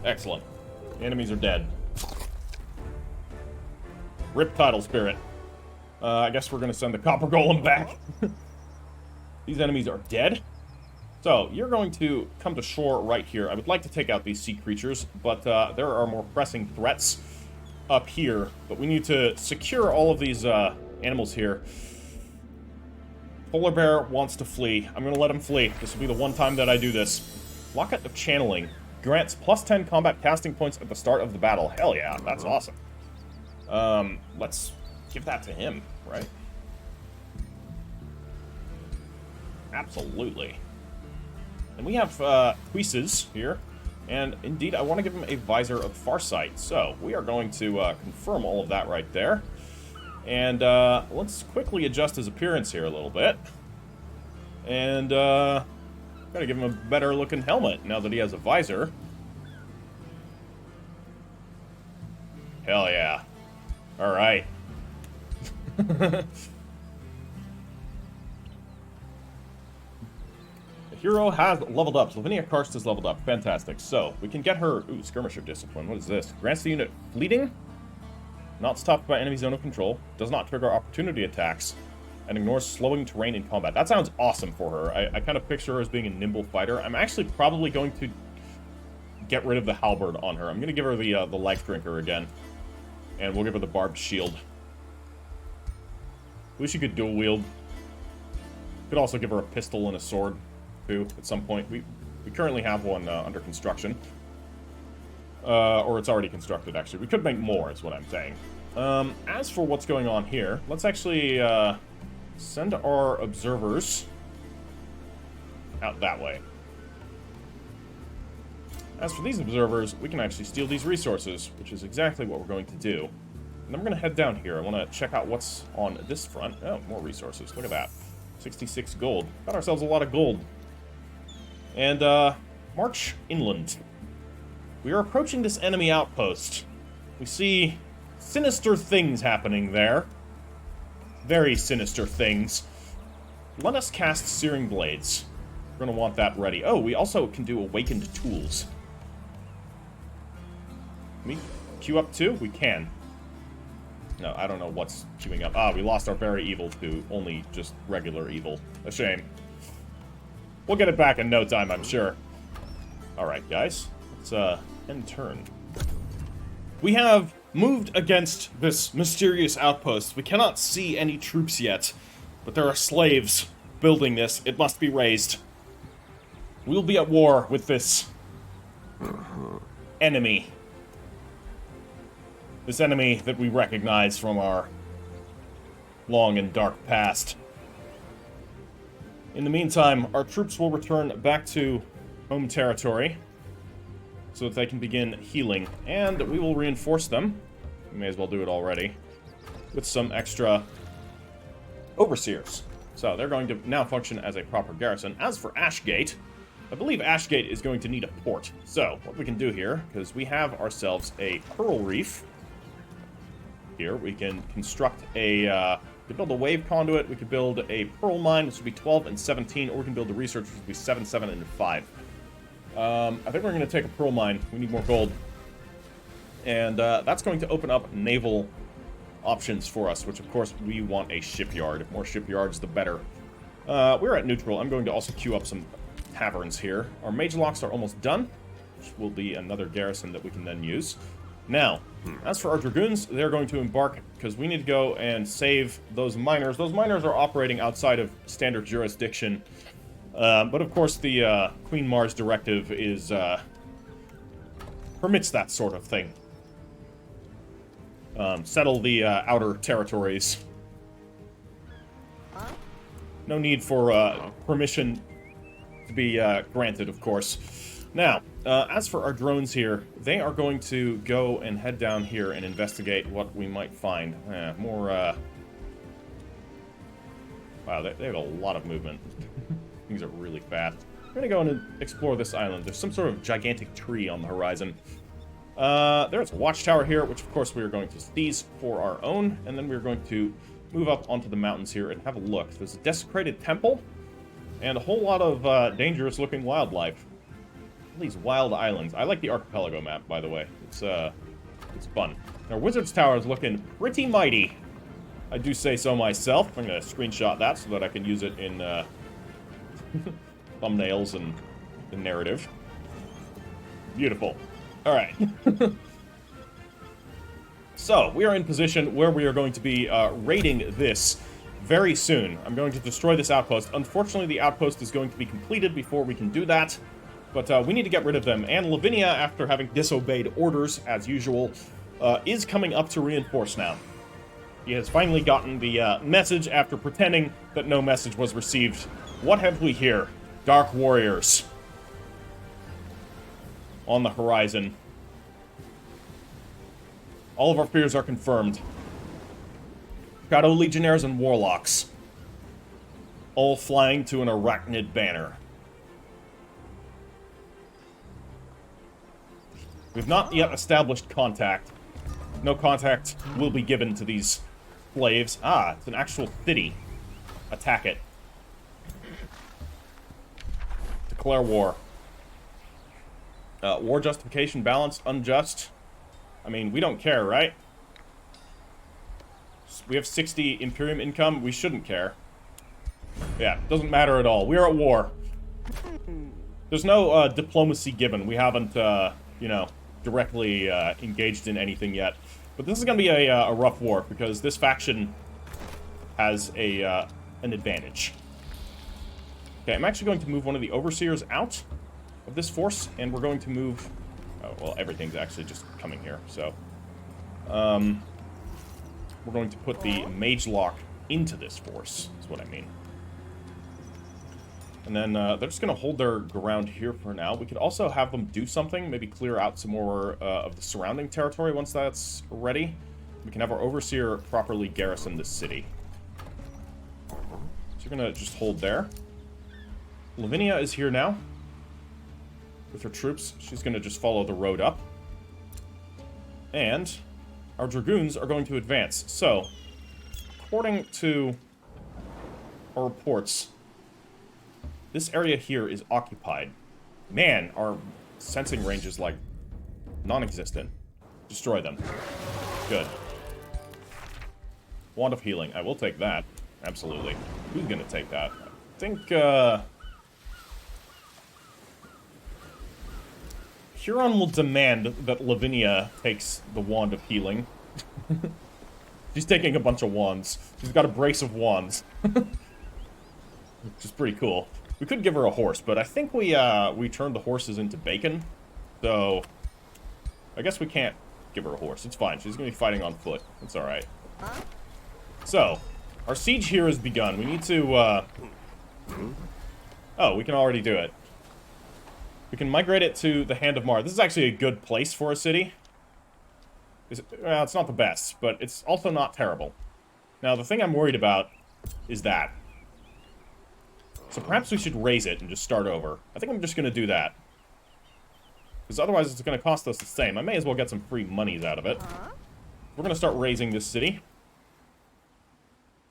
Excellent. The enemies are dead. Rip Tidal Spirit. I guess we're gonna send the Copper Golem back. These enemies are dead. So, you're going to come to shore right here. I would like to take out these sea creatures, but there are more pressing threats up here. But we need to secure all of these animals here. Polar Bear wants to flee. I'm going to let him flee. This will be the one time that I do this. Locket of Channeling. Grants +10 combat casting points at the start of the battle. Hell yeah, that's awesome. Let's give that to him, right? Absolutely. And we have Tweeses here. And indeed, I want to give him a visor of farsight. So we are going to confirm all of that right there. And let's quickly adjust his appearance here a little bit. And gotta give him a better looking helmet now that he has a visor. Hell yeah. Alright. The hero has leveled up. Lavinia Karst has leveled up. Fantastic. So, we can get her... Ooh, Skirmisher Discipline. What is this? Grants the unit fleeting. Not stopped by enemy zone of control. Does not trigger opportunity attacks. And ignores slowing terrain in combat. That sounds awesome for her. I kind of picture her as being a nimble fighter. I'm actually probably going to get rid of the halberd on her. I'm going to give her the life drinker again. And we'll give her the barbed shield. At least she could dual wield. Could also give her a pistol and a sword, too, at some point. We currently have one under construction. Or it's already constructed, actually. We could make more, is what I'm saying. As for what's going on here, let's actually send our observers out that way. As for these observers, we can actually steal these resources, which is exactly what we're going to do. And then we're going to head down here. I want to check out what's on this front. Oh, more resources. Look at that. 66 gold. Got ourselves a lot of gold. And, march inland. We are approaching this enemy outpost. We see sinister things happening there. Very sinister things. Let us cast Searing Blades. We're going to want that ready. Oh, we also can do Awakened Tools. Can we queue up too? We can. No, I don't know what's queuing up. Ah, we lost our very evil to only just regular evil. A shame. We'll get it back in no time, I'm sure. Alright, guys. Let's, end turn. We have moved against this mysterious outpost. We cannot see any troops yet, but there are slaves building this. It must be raised. We'll be at war with this enemy. This enemy that we recognize from our long and dark past. In the meantime, our troops will return back to home territory so that they can begin healing, and we will reinforce them. We may as well do it already with some extra overseers. So they're going to now function as a proper garrison. As for Ashgate, I believe Ashgate is going to need a port. So what we can do here, because we have ourselves a pearl reef. Here we can construct a, we could build a wave conduit, we could build a pearl mine, which would be 12 and 17, or we can build the research, which would be 7, 7, and 5. I think we're going to take a pearl mine. We need more gold. And that's going to open up naval options for us, which of course we want a shipyard. More shipyards, the better. We're at neutral. I'm going to also queue up some taverns here. Our mage locks are almost done, which will be another garrison that we can then use. Now, as for our dragoons, they're going to embark because we need to go and save those miners. Those miners are operating outside of standard jurisdiction. But of course, the Queen Mars directive is permits that sort of thing. Settle the outer territories. No need for permission to be granted, of course. Now, as for our drones here, they are going to go and head down here and investigate what we might find. More, wow, they have a lot of movement. Things are really fast. We're going to go and explore this island. There's some sort of gigantic tree on the horizon. There's a watchtower here, which of course we are going to seize for our own, and then we're going to move up onto the mountains here and have a look. There's a desecrated temple, and a whole lot of dangerous-looking wildlife. These wild islands. I like the archipelago map, by the way. It's fun. Our Wizard's Tower is looking pretty mighty. I do say so myself. I'm going to screenshot that so that I can use it in thumbnails and the narrative. Beautiful. All right. So, we are in position where we are going to be raiding this very soon. I'm going to destroy this outpost. Unfortunately, the outpost is going to be completed before we can do that. But we need to get rid of them. And Lavinia, after having disobeyed orders, as usual, is coming up to reinforce now. He has finally gotten the message after pretending that no message was received. What have we here? Dark Warriors. on the horizon. All of our fears are confirmed. Shadow Legionnaires and Warlocks. All flying to an arachnid banner. We've not yet established contact. No contact will be given to these slaves. Ah, it's an actual city. Attack it. Declare war. War justification balanced, unjust. I mean, we don't care, right? We have 60 Imperium income. We shouldn't care. Yeah, doesn't matter at all. We are at war. There's no diplomacy given. We haven't, you know, directly engaged in anything yet. But this is going to be a rough war, because this faction has an advantage. Okay, I'm actually going to move one of the Overseers out of this force, and we're going to move... Oh, well, everything's actually just coming here, so... we're going to put the Mage Lock into this force, is what I mean. And then they're just going to hold their ground here for now. We could also have them do something, maybe clear out some more of the surrounding territory once that's ready. We can have our Overseer properly garrison this city. So you're going to just hold there. Lavinia is here now with her troops. She's going to just follow the road up. And our Dragoons are going to advance. So, according to our reports, this area here is occupied. Man, our sensing range is, like, non-existent. Destroy them. Good. Wand of Healing. I will take that. Absolutely. Who's gonna take that? I think, Huron will demand that Lavinia takes the Wand of Healing. She's taking a bunch of wands. She's got a brace of wands. Which is pretty cool. We could give her a horse, but I think we turned the horses into bacon. So, I guess we can't give her a horse. It's fine. She's going to be fighting on foot. It's alright. So, our siege here has begun. We need to, Oh, we can already do it. We can migrate it to the Hand of Marr. This is actually a good place for a city. Well, it's not the best, but it's also not terrible. Now, the thing I'm worried about is that. So perhaps we should raise it and just start over. I think I'm just going to do that. Because otherwise it's going to cost us the same. I may as well get some free monies out of it. We're going to start raising this city.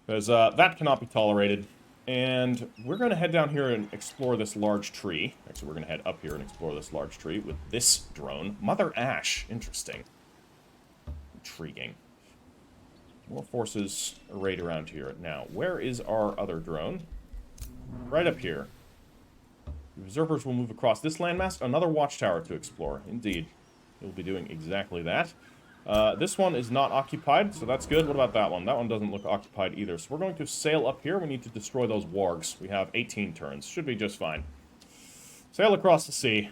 Because that cannot be tolerated. And we're going to head down here and explore this large tree. Actually, we're going to head up here and explore this large tree with this drone. Mother Ash. Interesting. Intriguing. More forces arrayed around here. Now, where is our other drone? Right up here. The observers will move across this landmass. Another watchtower to explore. Indeed. We'll be doing exactly that. This one is not occupied, so that's good. What about that one? That one doesn't look occupied either. So we're going to sail up here. We need to destroy those wargs. We have 18 turns. Should be just fine. Sail across the sea.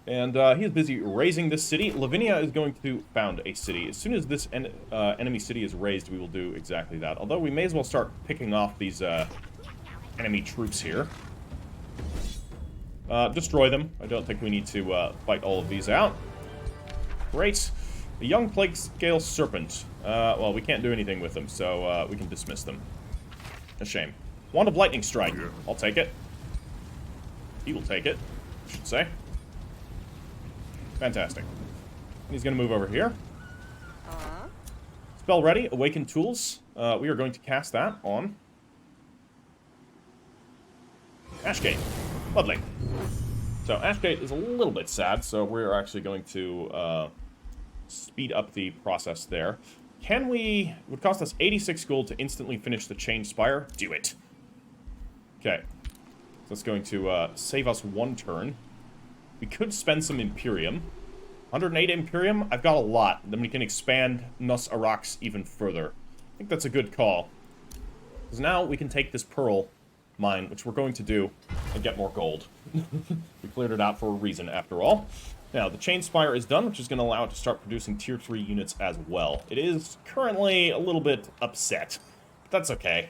And he is busy raising this city. Lavinia is going to found a city. As soon as this enemy city is raised, we will do exactly that. Although we may as well start picking off these enemy troops here. Destroy them. I don't think we need to fight all of these out. Great. A young plague scale serpent. Well, we can't do anything with them, so we can dismiss them. A shame. Wand of lightning strike. I'll take it. He will take it, I should say. Fantastic. He's going to move over here. Spell ready. Awaken tools. We are going to cast that on Ashgate. Lovely. So Ashgate is a little bit sad, so we're actually going to speed up the process there. Can we... It would cost us 86 gold to instantly finish the Chain Spire. Do it. Okay. So that's going to save us one turn. We could spend some Imperium. 108 Imperium, I've got a lot. Then we can expand Nus Arax even further. I think that's a good call. Because now we can take this Pearl mine, which we're going to do, and get more gold. We cleared it out for a reason, after all. Now, the Chain Spire is done, which is going to allow it to start producing Tier 3 units as well. It is currently a little bit upset, but that's okay.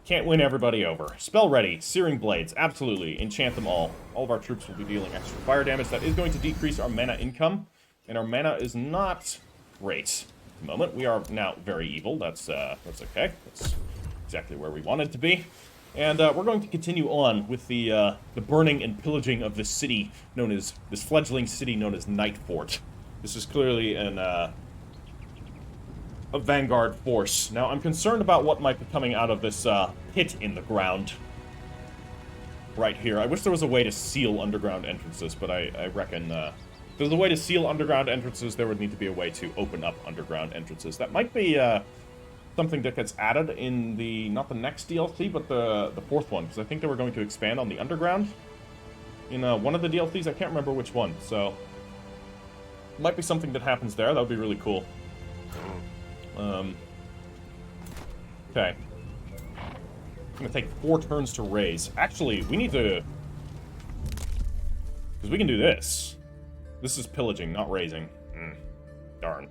Can't win everybody over. Spell ready. Searing Blades. Absolutely. Enchant them all. All of our troops will be dealing extra fire damage. That is going to decrease our mana income. And our mana is not great. At the moment, we are now very evil. That's okay. That's exactly where we wanted to be. And we're going to continue on with the burning and pillaging of this city known as, this fledgling city known as Nightfort. This is clearly a vanguard force. Now, I'm concerned about what might be coming out of this pit in the ground right here. I wish there was a way to seal underground entrances, but I reckon if there's a way to seal underground entrances, there would need to be a way to open up underground entrances. That might be something that gets added in the, not the next DLC, but the fourth one, because I think they were going to expand on the underground in one of the DLCs. I can't remember which one, so it might be something that happens there. That would be really cool. Okay. I'm gonna take 4 turns to raise. Actually, we need to... because we can do this. This is pillaging, not raising. Darn.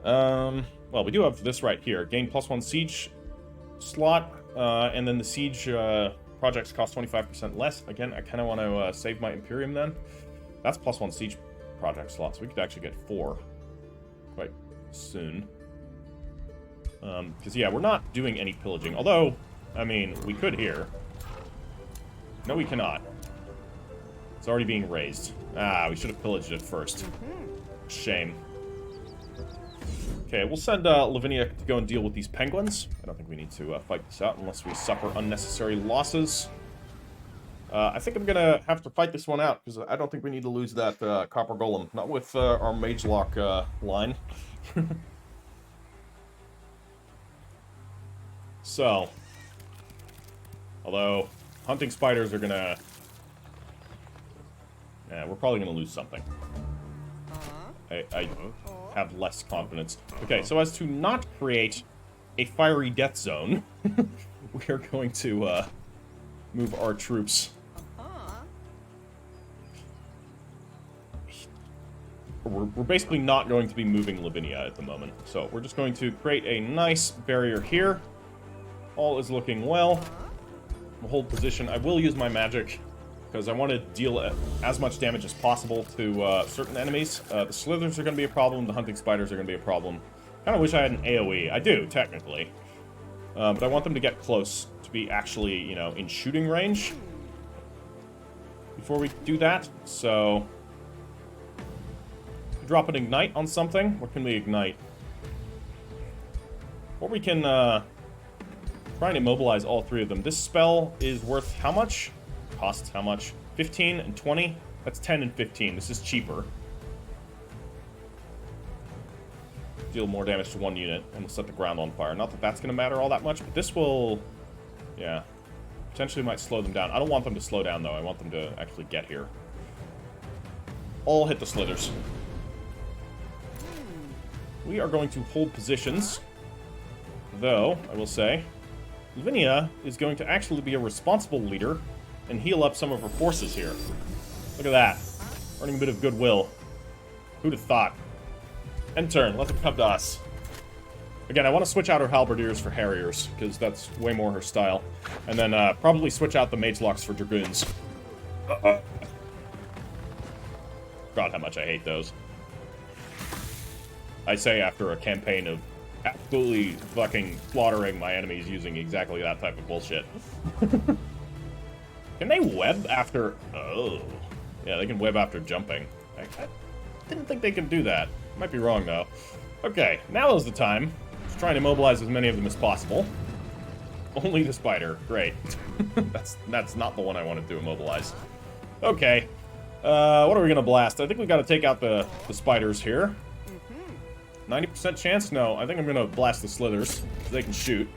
Well, we do have this right here. Gain +1 siege slot, and then the siege projects cost 25% less. Again, I kind of want to save my Imperium then. That's +1 siege project slots. We could actually get 4 quite soon. Because, yeah, we're not doing any pillaging. Although, I mean, we could here. No, we cannot. It's already being raised. Ah, we should have pillaged it first. Shame. Okay, we'll send Lavinia to go and deal with these penguins. I don't think we need to fight this out unless we suffer unnecessary losses. I think I'm gonna have to fight this one out, because I don't think we need to lose that copper golem. Not with our mage lock line. So, although hunting spiders are gonna... yeah, we're probably gonna lose something. I have less confidence. Okay, so as to not create a fiery death zone, we are going to move our troops. We're basically not going to be moving Lavinia at the moment. So we're just going to create a nice barrier here. All is looking well. We'll hold position. I will use my magic, because I want to deal as much damage as possible to certain enemies. The slithers are going to be a problem. The hunting spiders are going to be a problem. Kind of wish I had an AoE. I do, technically. But I want them to get close to be actually, you know, in shooting range before we do that. So, drop an ignite on something. What can we ignite? Or we can try and immobilize all 3 of them. This spell is worth how much? Costs how much? 15 and 20? That's 10 and 15. This is cheaper. Deal more damage to 1 unit, and we'll set the ground on fire. Not that that's going to matter all that much, but this will... yeah. Potentially might slow them down. I don't want them to slow down, though. I want them to actually get here. All hit the slithers. We are going to hold positions. Though, I will say, Lavinia is going to actually be a responsible leader and heal up some of her forces here. Look at that. Earning a bit of goodwill. Who'd have thought? End turn. Let them come to us. Again, I want to switch out her halberdiers for harriers, because that's way more her style. And then probably switch out the mage locks for dragoons. God, how much I hate those. I say after a campaign of absolutely fucking slaughtering my enemies using exactly that type of bullshit. Can they web after... oh. Yeah, they can web after jumping. I didn't think they could do that. Might be wrong, though. Okay, now is the time to try and immobilize as many of them as possible. Only the spider. Great. That's not the one I wanted to immobilize. Okay. What are we gonna blast? I think we gotta take out the spiders here. 90% chance? No, I think I'm gonna blast the slithers. They can shoot.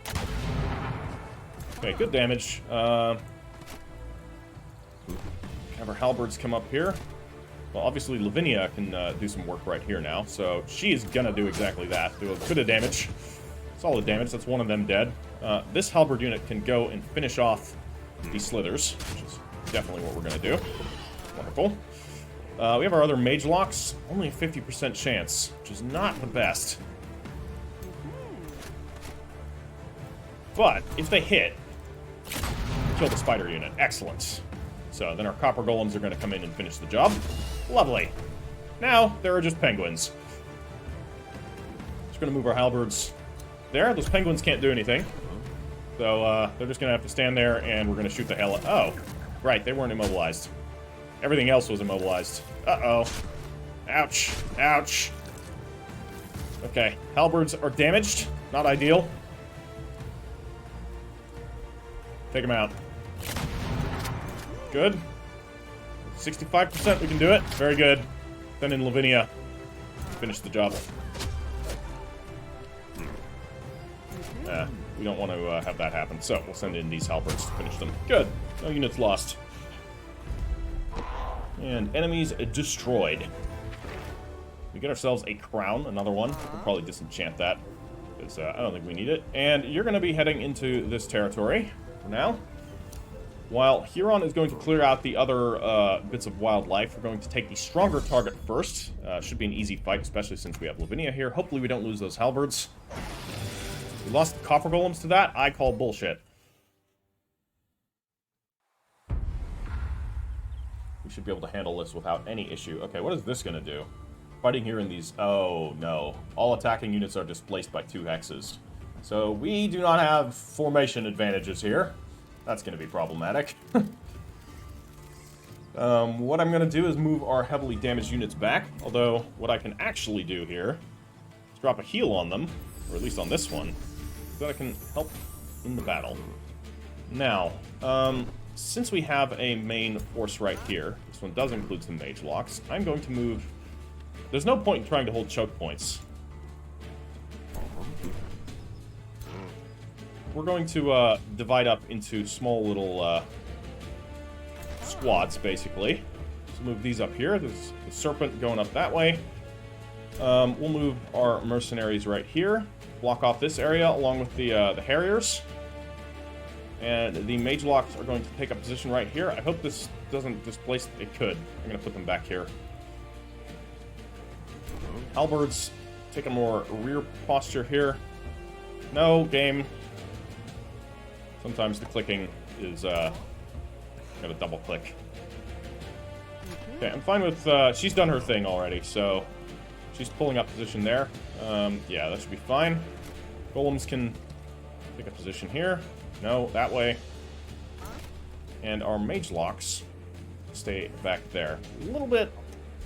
Okay, good damage. Have our halberds come up here. Well, obviously Lavinia can do some work right here now, so she is gonna do exactly that. Do a bit of damage. Solid damage, that's one of them dead. This halberd unit can go and finish off these slithers, which is definitely what we're gonna do. Wonderful. We have our other mage locks. Only a 50% chance, which is not the best. But if they hit, kill the spider unit. Excellent. So then our copper golems are going to come in and finish the job. Lovely. Now, there are just penguins. Just going to move our halberds there. Those penguins can't do anything. So they're just going to have to stand there, and we're going to shoot the hell out. Oh, right, they weren't immobilized. Everything else was immobilized. Uh-oh. Ouch. Ouch. Okay, halberds are damaged. Not ideal. Take them out. Good. 65%, we can do it. Very good. Then in Lavinia, finish the job. We don't want to have that happen, so we'll send in these halberds to finish them. Good. No units lost. And enemies destroyed. We get ourselves a crown, another one. We'll probably disenchant that, because I don't think we need it. And you're going to be heading into this territory for now. While Huron is going to clear out the other bits of wildlife, we're going to take the stronger target first. Should be an easy fight, especially since we have Lavinia here. Hopefully we don't lose those halberds. We lost the copper golems to that. I call bullshit. We should be able to handle this without any issue. Okay, what is this going to do? Fighting here in these... Oh, no. All attacking units are displaced by 2 hexes. So we do not have formation advantages here. That's going to be problematic. What I'm going to do is move our heavily damaged units back. Although, what I can actually do here is drop a heal on them. Or at least on this one. So that I can help in the battle. Now, since we have a main force right here, this one does include some mage locks, I'm going to move... There's no point in trying to hold choke points. We're going to divide up into small little squads, basically. So move these up here. There's the serpent going up that way. We'll move our mercenaries right here. Block off this area along with the harriers. And the mage locks are going to take up position right here. I hope this doesn't displace... It could. I'm going to put them back here. Halberds take a more rear posture here. No, game. Sometimes the clicking is... Gotta double click. Okay, I'm fine with... she's done her thing already, so... She's pulling up position there. Yeah, that should be fine. Golems can pick a position here. No, that way. And our mage locks stay back there. A little bit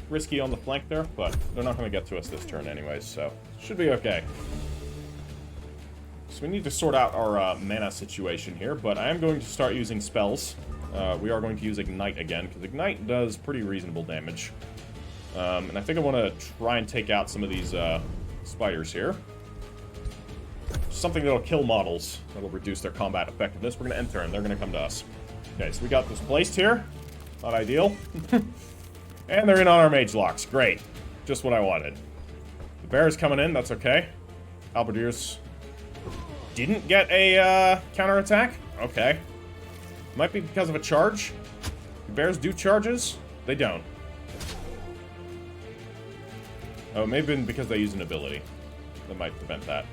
risky on the flank there, but they're not going to get to us this turn anyways, so should be okay. So we need to sort out our mana situation here, but I am going to start using spells. We are going to use Ignite again, because Ignite does pretty reasonable damage. And I think I want to try and take out some of these spiders here. Something that'll kill models. That'll reduce their combat effectiveness. We're going to end turn. They're going to come to us. Okay, so we got this placed here. Not ideal. And they're in on our mage locks. Great. Just what I wanted. The bear is coming in. That's okay. Halberdiers didn't get a counterattack. Okay. Might be because of a charge. Do bears do charges? They don't. Oh, it may have been because they use an ability. That might prevent that.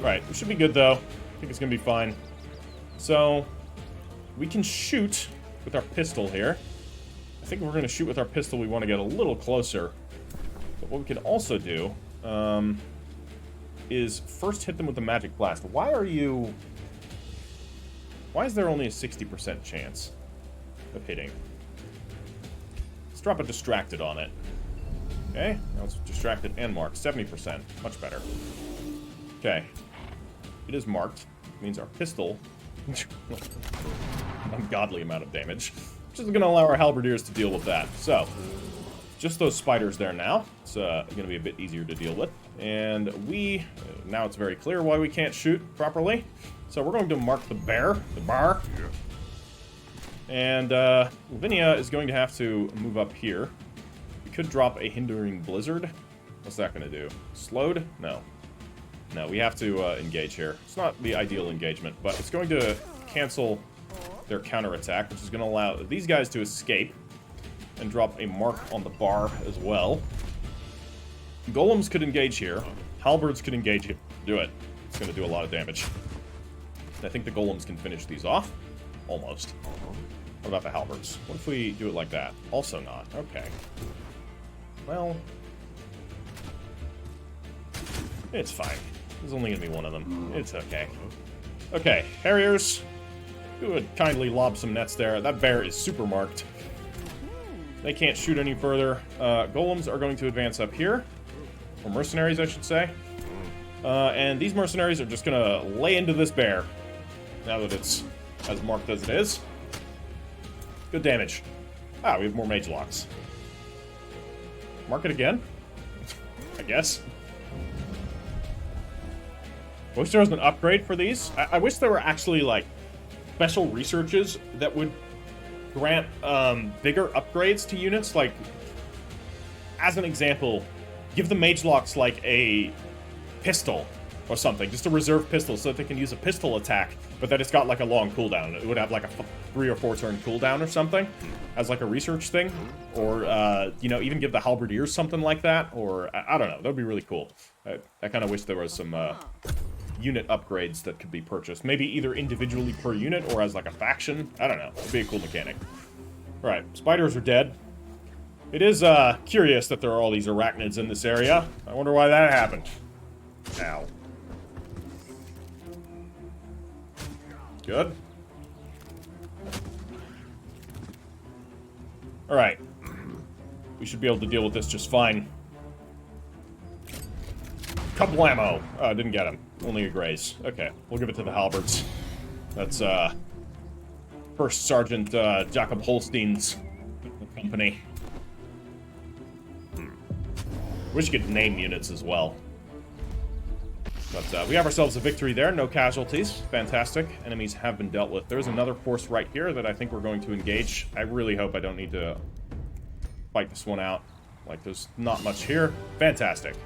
Right, we should be good, though. I think it's going to be fine. So, we can shoot with our pistol here. I think if we're going to shoot with our pistol, we want to get a little closer. But what we can also do is first hit them with the magic blast. Why is there only a 60% chance of hitting? Let's drop a distracted on it. Okay, now it's distracted and marked. 70%. Much better. Okay. It is marked. It means our pistol... an ungodly amount of damage. Which is going to allow our halberdiers to deal with that. So, just those spiders there now. It's going to be a bit easier to deal with. And we... now it's very clear why we can't shoot properly. So we're going to mark the bear. The bar. And Lavinia is going to have to move up here. Could drop a hindering blizzard. What's that going to do? Slowed? No. No, we have to engage here. It's not the ideal engagement, but it's going to cancel their counterattack, which is going to allow these guys to escape and drop a mark on the bar as well. Golems could engage here. Halberds could engage here. Do it. It's going to do a lot of damage. I think the golems can finish these off. Almost. What about the halberds? What if we do it like that? Also not. Okay. Well... it's fine. There's only gonna be one of them. It's okay. Okay, harriers. Who would kindly lob some nets there? That bear is super marked. They can't shoot any further. Golems are going to advance up here. Or mercenaries, I should say. And these mercenaries are just gonna lay into this bear. Now that it's as marked as it is. Good damage. Ah, we have more mage locks. Mark it again? I guess. I wish there was an upgrade for these. I wish there were actually, like, special researches that would grant bigger upgrades to units. Like, as an example, give the mage locks, like, a pistol or something. Just a reserve pistol so that they can use a pistol attack, but that it's got, like, a long cooldown. It would have, like, a 3 or 4 turn cooldown or something as, like, a research thing. Or, you know, even give the halberdiers something like that. Or, I don't know. That would be really cool. I kind of wish there was some... unit upgrades that could be purchased. Maybe either individually per unit or as like a faction. I don't know. It'd be a cool mechanic. Alright, spiders are dead. It is curious that there are all these arachnids in this area. I wonder why that happened. Ow. Good. Alright. We should be able to deal with this just fine. Kablamo! Oh, didn't get him. Only a graze. Okay, we'll give it to the halberds. That's, First Sergeant, Jacob Holstein's company. Wish you could name units as well. But, we have ourselves a victory there. No casualties. Fantastic. Enemies have been dealt with. There's another force right here that I think we're going to engage. I really hope I don't need to fight this one out. Like, there's not much here. Fantastic.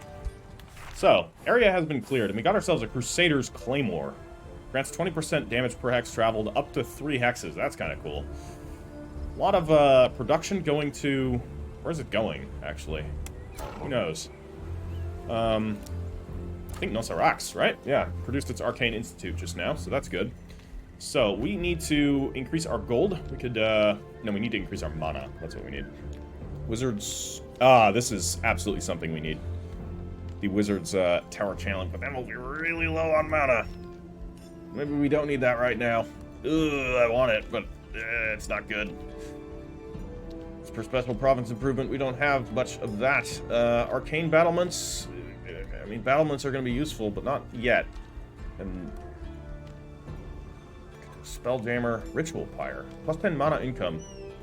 So, area has been cleared, and we got ourselves a Crusader's Claymore. Grants 20% damage per hex traveled, up to 3 hexes. That's kind of cool. A lot of production going to... where's it going, actually? Who knows? I think Nosarax, right? Yeah, produced its Arcane Institute just now, so that's good. So, we need to increase our gold. We could, no, we need to increase our mana. That's what we need. Wizards... ah, this is absolutely something we need. The Wizard's Tower Challenge, but then we'll be really low on mana. Maybe we don't need that right now. Ugh, I want it, but it's not good. It's for special province improvement. We don't have much of that. Arcane battlements. I mean, battlements are going to be useful, but not yet. And Spelljammer, Ritual Pyre. Plus 10 mana income.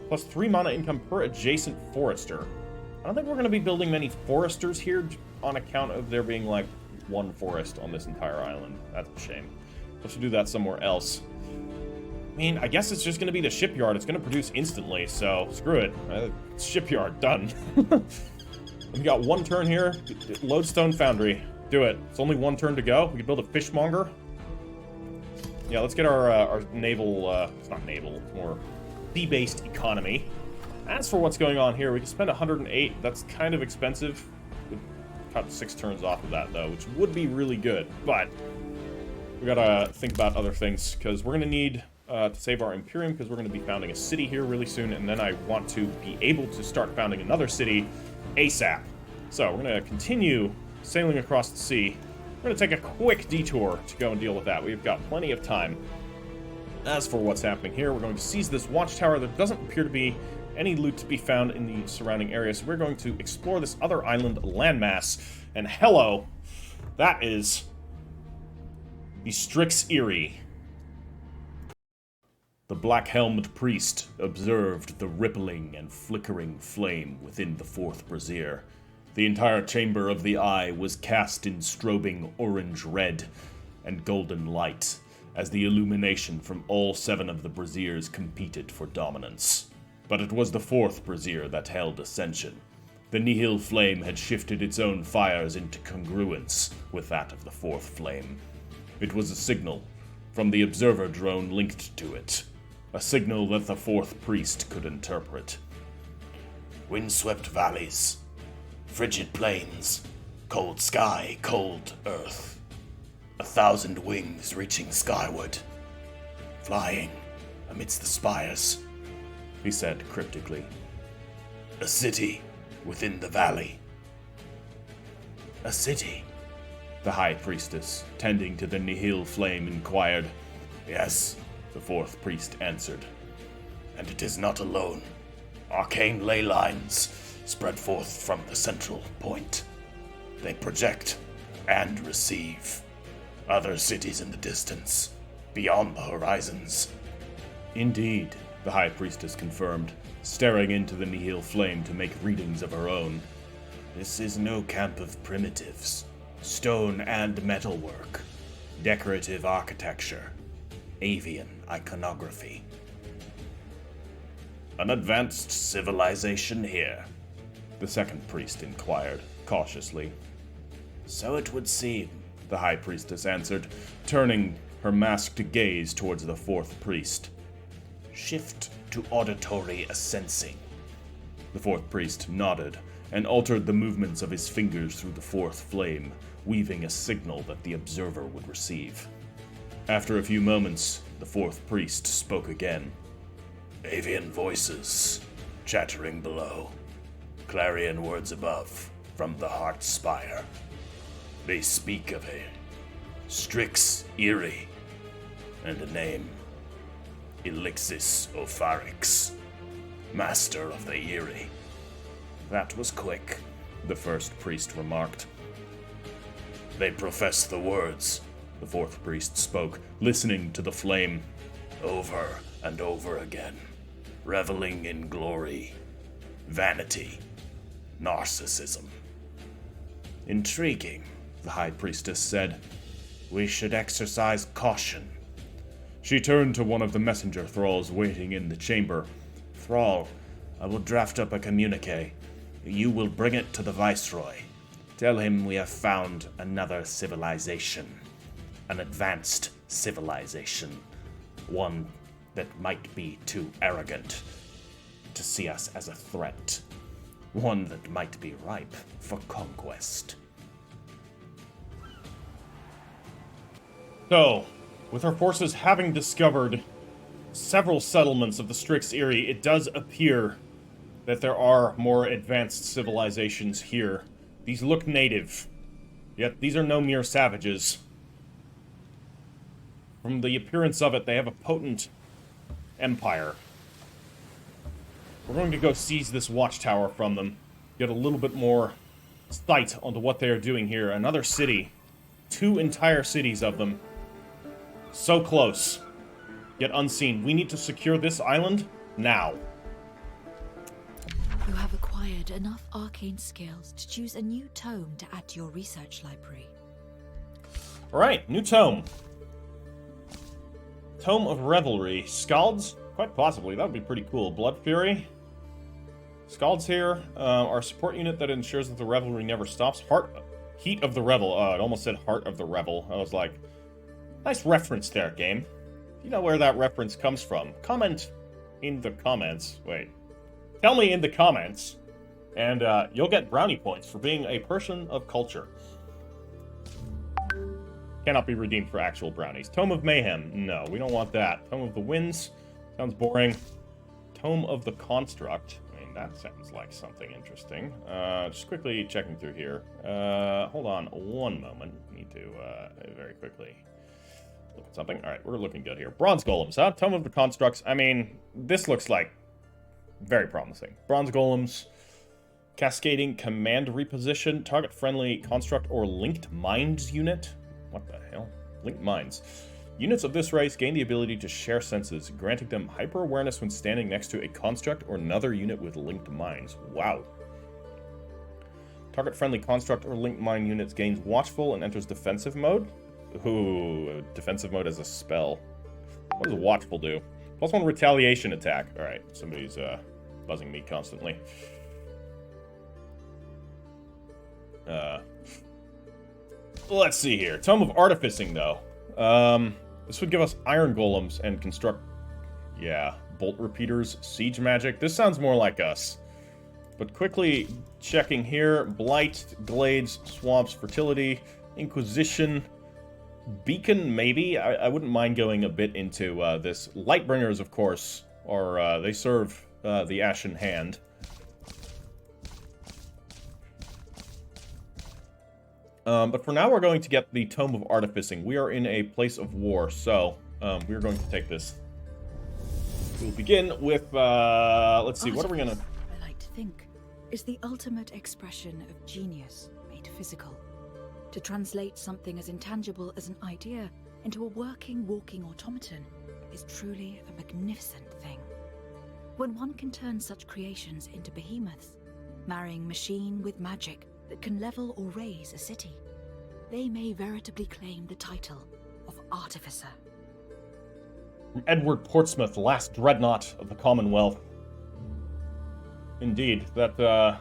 Plus 3 mana income per adjacent forester. I don't think we're going to be building many foresters here on account of there being, like, 1 forest on this entire island. That's a shame. We'll have to do that somewhere else. I mean, I guess it's just going to be the shipyard. It's going to produce instantly, so screw it. Shipyard, done. We got 1 turn here. Lodestone Foundry. Do it. It's only 1 turn to go. We can build a fishmonger. Yeah, let's get our naval... it's not naval. It's more sea-based economy. As for what's going on here, we can spend 108. That's kind of expensive. We'd cut 6 turns off of that, though, which would be really good. But we gotta think about other things, because we're gonna need to save our Imperium, because we're gonna be founding a city here really soon, and then I want to be able to start founding another city ASAP. So we're gonna continue sailing across the sea. We're gonna take a quick detour to go and deal with that. We've got plenty of time. As for what's happening here, we're going to seize this watchtower. There doesn't appear to be any loot to be found in the surrounding area, so we're going to explore this other island landmass. And hello, that is the Strix Eyrie. The black-helmed priest observed the rippling and flickering flame within the 4th brazier. The entire chamber of the eye was cast in strobing orange-red and golden light, as the illumination from all 7 of the braziers competed for dominance. But it was the 4th brazier that held ascension. The nihil flame had shifted its own fires into congruence with that of the 4th flame. It was a signal from the observer drone linked to it. A signal that the 4th priest could interpret. Windswept valleys, frigid plains, cold sky, cold earth. 1,000 wings reaching skyward, flying amidst the spires, he said cryptically. a city within the valley. A city? The High Priestess, tending to the nihil flame, inquired. Yes, the fourth priest answered. And it is not alone. Arcane ley lines spread forth from the central point. They project and receive other cities in the distance, beyond the horizons. Indeed, the High Priestess confirmed, staring into the nihil flame to make readings of her own. This is no camp of primitives. Stone and metalwork, decorative architecture, avian iconography. An advanced civilization here? The second priest inquired, cautiously. So it would seem, the High Priestess answered, turning her masked gaze towards the fourth priest. Shift to auditory sensing. The fourth priest nodded and altered the movements of his fingers through the fourth flame, weaving a signal that the observer would receive. After a few moments, the fourth priest spoke again. Avian voices, chattering below. Clarion words above, from the heart spire. They speak of a Strix Eerie, and a name, Elixis Opharix, Master of the Eerie. That was quick, the first priest remarked. They profess the words, the fourth priest spoke, listening to the flame. Over and over again, reveling in glory, vanity, narcissism. Intriguing, the High Priestess said. We should exercise caution. She turned to one of the messenger thralls waiting in the chamber. Thrall, I will draft up a communique. You will bring it to the Viceroy. Tell him we have found another civilization. An advanced civilization. One that might be too arrogant to see us as a threat. One that might be ripe for conquest. So, with our forces having discovered several settlements of the Strix Eerie, it does appear that there are more advanced civilizations here. These look native, yet these are no mere savages. From the appearance of it, they have a potent empire. We're going to go seize this watchtower from them, get a little bit more sight onto what they are doing here. Another city. 2 entire cities of them. So close, yet unseen. We need to secure this island now. You have acquired enough arcane skills to choose a new tome to add to your research library. Alright, new tome. Tome of Revelry. Scalds? Quite possibly, that would be pretty cool. Blood Fury. Scalds here. Our support unit that ensures that the revelry never stops. Heat of the Revel. It almost said Heart of the Revel. I was like, nice reference there, game. You know where that reference comes from. Comment in the comments. Wait. Tell me in the comments, and you'll get brownie points for being a person of culture. Cannot be redeemed for actual brownies. Tome of Mayhem. No, we don't want that. Tome of the Winds. Sounds boring. Tome of the Construct. I mean, that sounds like something interesting. Just quickly checking through here. Hold on one moment. Need to very quickly look at something. All right, we're looking good here. Bronze Golems, huh? Tome of the Constructs. I mean, this looks like very promising. Bronze Golems. Cascading Command Reposition. Target friendly construct or linked minds unit. What the hell? Linked minds. Units of this race gain the ability to share senses, granting them hyper-awareness when standing next to a construct or another unit with linked minds. Wow. Target-friendly construct or linked mind units gains watchful and enters defensive mode. Ooh, defensive mode as a spell. What does watchful do? +1 retaliation attack. Alright, somebody's buzzing me constantly. Let's see here. Tome of Artificing, though. This would give us Iron Golems and construct... Yeah, Bolt Repeaters, Siege Magic. This sounds more like us. But quickly checking here. Blight, Glades, Swamps, Fertility, Inquisition. beacon, maybe. I wouldn't mind going a bit into this. Lightbringers, of course, are they serve the Ashen Hand. But for now, we're going to get the Tome of Artificing. We are in a place of war, so we're going to take this. We'll begin with, let's see, what are we gonna... I like to think, is the ultimate expression of genius made physical. To translate something as intangible as an idea into a working, walking automaton is truly a magnificent thing. When one can turn such creations into behemoths, marrying machine with magic that can level or raise a city, they may veritably claim the title of Artificer. From Edward Portsmouth, last dreadnought of the Commonwealth. Indeed, that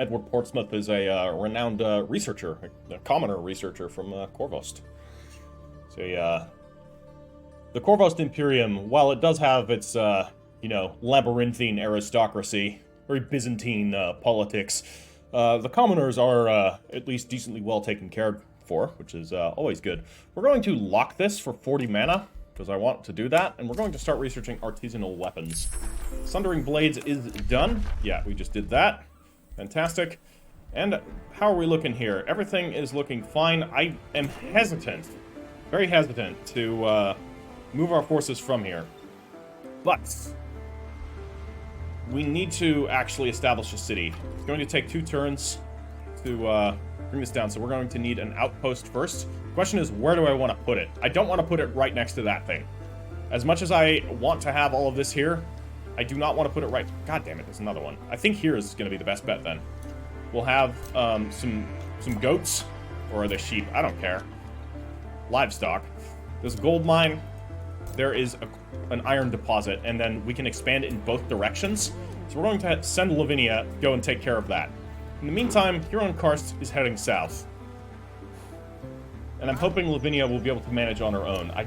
Edward Portsmouth is a renowned researcher, a commoner researcher from Corvost. So, the Corvost Imperium, while it does have its, labyrinthine aristocracy, very Byzantine politics, the commoners are at least decently well taken care for, which is always good. We're going to lock this for 40 mana, because I want to do that, and we're going to start researching artisanal weapons. Sundering Blades is done. Yeah, we just did that. Fantastic. And how are we looking here? Everything is looking fine. I am hesitant, very hesitant, to move our forces from here. But we need to actually establish a city. It's going to take 2 turns to bring this down, so we're going to need an outpost first. The question is, where do I want to put it? I don't want to put it right next to that thing. As much as I want to have all of this here, I do not want to put it right... God damn it, there's another one. I think here is going to be the best bet, then. We'll have some goats, or are they sheep? I don't care. Livestock. There's a gold mine. There is an iron deposit, and then we can expand it in both directions. So we're going to send Lavinia to go and take care of that. In the meantime, Huron Karst is heading south. And I'm hoping Lavinia will be able to manage on her own. I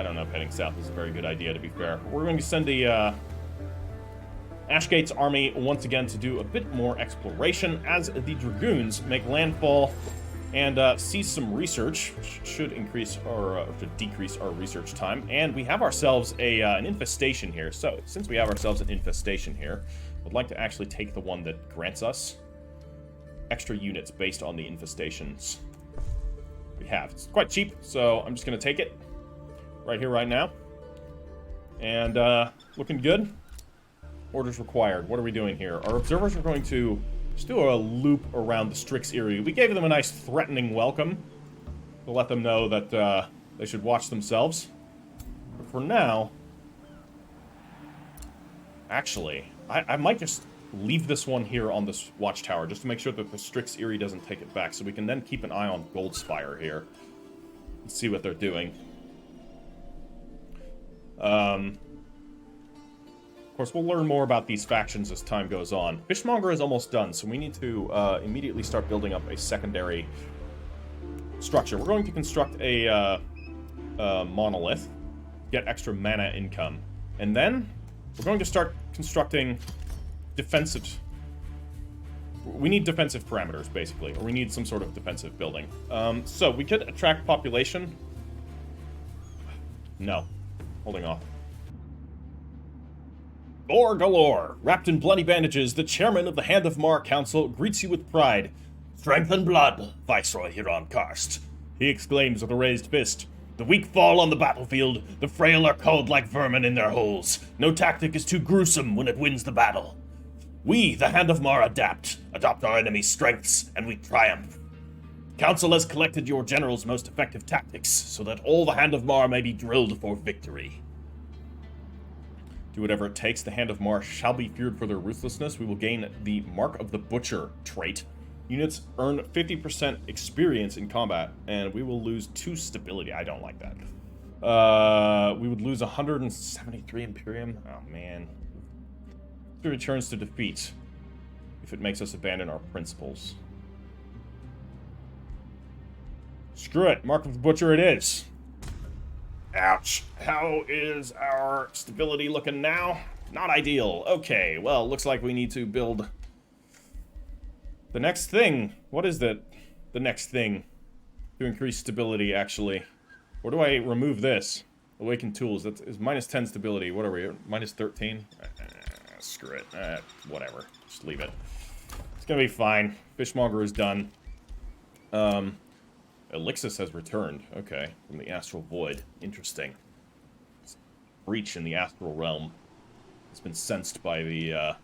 don't know if heading south is a very good idea, to be fair. We're going to send the Ashgate's army once again to do a bit more exploration as the Dragoons make landfall and see some research, which should increase or should decrease our research time. And we have ourselves an infestation here. So since we have ourselves an infestation here, I'd like to actually take the one that grants us extra units based on the infestations we have. It's quite cheap, so I'm just going to take it right here, right now. And looking good. Orders required. What are we doing here? Our observers are going to just do a loop around the Strix area. We gave them a nice threatening welcome to let them know that they should watch themselves. But for now, actually, I might just leave this one here on this watchtower just to make sure that the Strix Eyrie doesn't take it back, so we can then keep an eye on Goldspire here and see what they're doing. Of course, we'll learn more about these factions as time goes on. Fishmonger is almost done, so we need to immediately start building up a secondary structure. We're going to construct a monolith, get extra mana income, and then we're going to start constructing defensive... We need defensive parameters, basically, or we need some sort of defensive building. So we could attract population. No. Holding off. Gore galore! Wrapped in bloody bandages, the chairman of the Hand of Marr Council greets you with pride. Strength and blood, Viceroy Huron Karst, He exclaims with a raised fist. The weak fall on the battlefield, the frail are culled like vermin in their holes. No tactic is too gruesome when it wins the battle. We, the Hand of Marr, adopt our enemy's strengths, and we triumph. Council has collected your general's most effective tactics, so that all the Hand of Marr may be drilled for victory. Do whatever it takes, the Hand of Marr shall be feared for their ruthlessness. We will gain the Mark of the Butcher trait. Units earn 50% experience in combat, and we will lose 2 stability. I don't like that. We would lose 173 Imperium. Oh, man. It returns to defeat if it makes us abandon our principles. Screw it. Mark of the Butcher it is. Ouch. How is our stability looking now? Not ideal. Okay, well, looks like we need to build the next thing. What is the next thing? to increase stability, actually. Or do I remove this? Awakened tools, that is minus 10 stability. What are we, minus 13? Screw it. Whatever. Just leave it. It's gonna be fine. Fishmonger is done. Elixis has returned. Okay. From the astral void. Interesting. Breach in the astral realm. It's been sensed by the,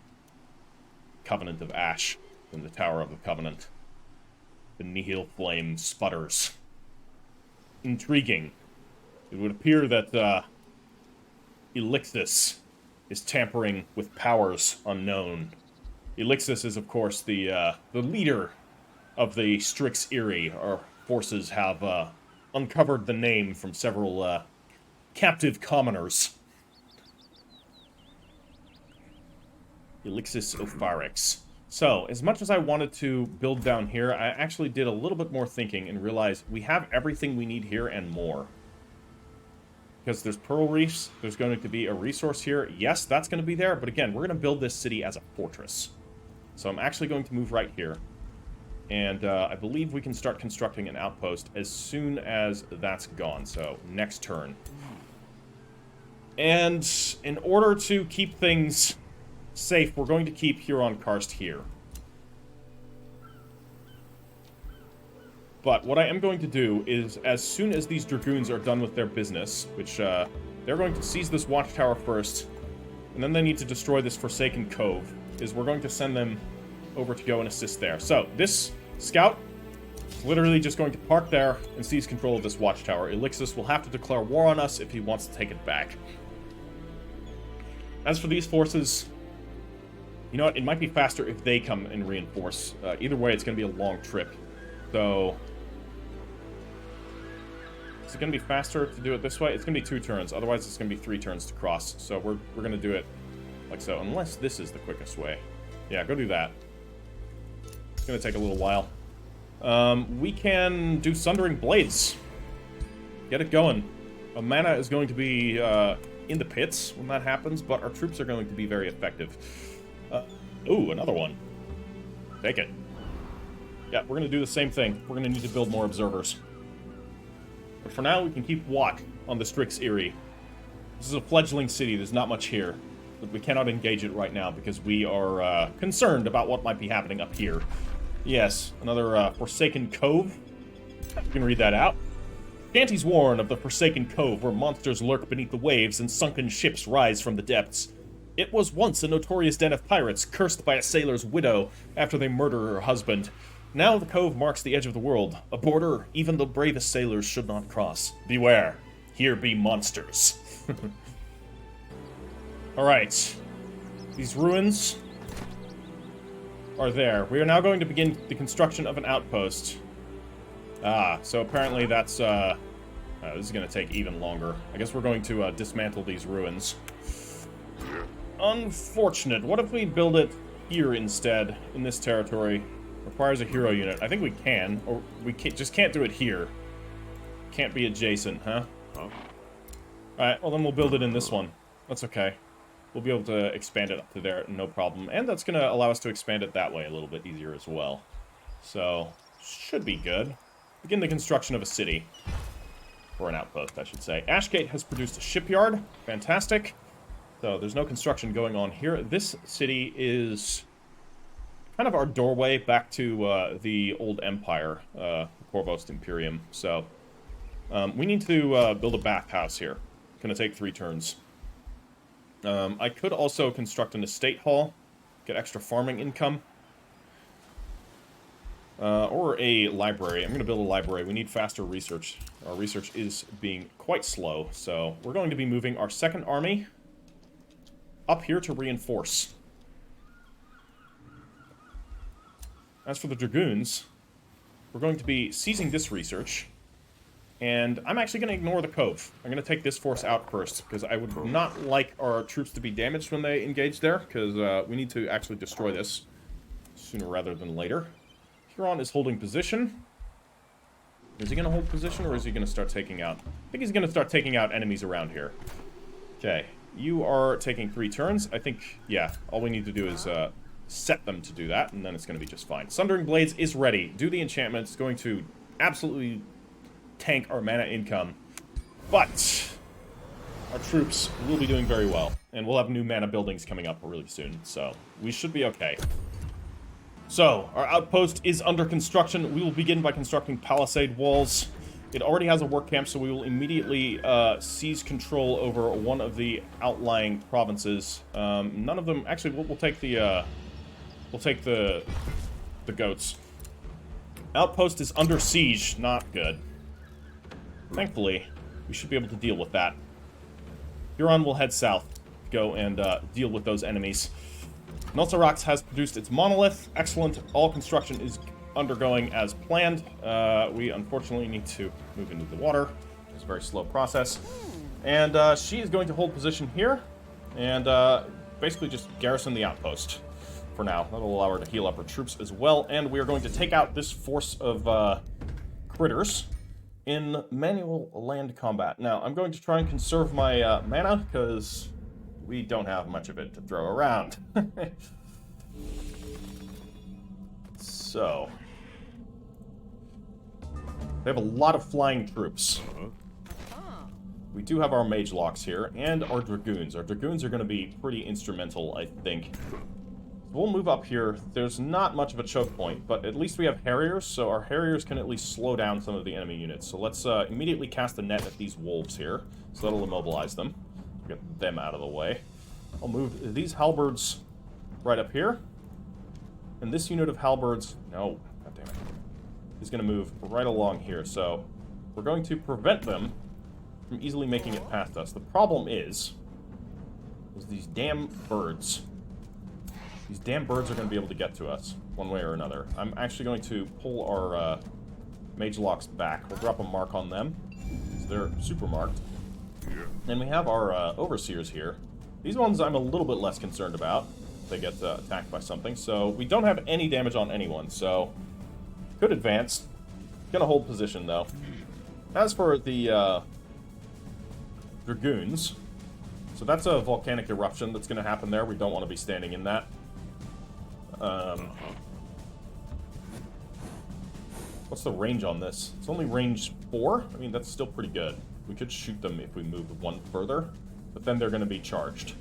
Covenant of Ash in the Tower of the Covenant. The Nihil Flame sputters. Intriguing. It would appear that, Elixis is tampering with powers unknown. Elixis is, of course, the leader of the Strix Eyrie. Our forces have, uncovered the name from several, captive commoners. Elixis Opharix. So, as much as I wanted to build down here, I actually did a little bit more thinking and realized we have everything we need here and more. Because there's pearl reefs, there's going to be a resource here. Yes, that's going to be there, but again, we're going to build this city as a fortress. So I'm actually going to move right here. And I believe we can start constructing an outpost as soon as that's gone. So, next turn. And in order to keep things safe, we're going to keep Huron-Karst here. But what I am going to do is, as soon as these Dragoons are done with their business, which, they're going to seize this watchtower first, and then they need to destroy this Forsaken Cove, is we're going to send them over to go and assist there. So, this scout is literally just going to park there and seize control of this watchtower. Elixis will have to declare war on us if he wants to take it back. As for these forces, you know what, it might be faster if they come and reinforce. Either way, it's going to be a long trip. So, is it going to be faster to do it this way? It's going to be 2 turns. Otherwise, it's going to be 3 turns to cross. So we're going to do it like so. Unless this is the quickest way. Yeah, go do that. It's going to take a little while. We can do Sundering Blades. Get it going. Mana is going to be in the pits when that happens, but our troops are going to be very effective. Ooh, another one. Take it. Yeah, we're going to do the same thing. We're going to need to build more observers. But for now, we can keep watch on the Strix Eyrie. This is a fledgling city. There's not much here. But we cannot engage it right now because we are concerned about what might be happening up here. Yes, another Forsaken Cove. You can read that out. Shanties warn of the Forsaken Cove, where monsters lurk beneath the waves and sunken ships rise from the depths. It was once a notorious den of pirates, cursed by a sailor's widow after they murder her husband. Now the cove marks the edge of the world, a border even the bravest sailors should not cross. Beware, here be monsters. Alright, these ruins are there. We are now going to begin the construction of an outpost. So apparently that's, this is going to take even longer. I guess we're going to dismantle these ruins. Unfortunate. What if we build it here instead, in this territory? Requires a hero unit. I think we can, or we just can't do it here. Can't be adjacent, huh? Alright, well then we'll build it in this one. That's okay. We'll be able to expand it up to there, no problem. And that's going to allow us to expand it that way a little bit easier as well. So, should be good. Begin the construction of a city. Or an outpost, I should say. Ashgate has produced a shipyard. Fantastic. So, there's no construction going on here. This city is kind of our doorway back to the old empire, Corvost Imperium. So, we need to build a bathhouse here. Gonna take 3 turns. I could also construct an estate hall, get extra farming income. Or a library. I'm going to build a library. We need faster research. Our research is being quite slow, so we're going to be moving our 2nd army up here to reinforce. As for the Dragoons, we're going to be seizing this research, and I'm actually going to ignore the cove. I'm going to take this force out first, because I would not like our troops to be damaged when they engage there, because we need to actually destroy this sooner rather than later. Huron is holding position. Is he going to hold position, or is he going to start taking out? I think he's going to start taking out enemies around here. Okay, you are taking 3 turns. I think, yeah, all we need to do is set them to do that, and then it's going to be just fine. Sundering Blades is ready. Do the enchantment. It's going to absolutely tank our mana income. But our troops will be doing very well, and we'll have new mana buildings coming up really soon, so we should be okay. So, our outpost is under construction. We will begin by constructing palisade walls. It already has a work camp, so we will immediately seize control over one of the outlying provinces. None of them... Actually, we'll take the... we'll take the goats. Outpost is under siege. Not good. Thankfully, we should be able to deal with that. Huron will head south, go and deal with those enemies. Nosarax has produced its monolith. Excellent. All construction is undergoing as planned. We unfortunately need to move into the water. It's a very slow process. And she is going to hold position here and basically just garrison the outpost for now. That'll allow her to heal up her troops as well. And we are going to take out this force of critters in manual land combat. Now, I'm going to try and conserve my mana, because we don't have much of it to throw around. So, they have a lot of flying troops. We do have our mage locks here, and our dragoons. Our dragoons are going to be pretty instrumental, I think. We'll move up here. There's not much of a choke point, but at least we have harriers, so our harriers can at least slow down some of the enemy units. So let's immediately cast a net at these wolves here, so that'll immobilize them. Get them out of the way. I'll move these halberds right up here. And this unit of halberds... No, goddammit. Is going to move right along here, so we're going to prevent them from easily making it past us. The problem is these damn birds. These damn birds are going to be able to get to us, one way or another. I'm actually going to pull our mage locks back. We'll drop a mark on them, so they're super marked. And we have our overseers here. These ones I'm a little bit less concerned about. They get attacked by something, so we don't have any damage on anyone, so could advance. Gonna hold position, though. As for the dragoons, so that's a volcanic eruption that's going to happen there. We don't want to be standing in that. What's the range on this? It's only range 4? I mean, that's still pretty good. We could shoot them if we moved one further, but then they're going to be charged.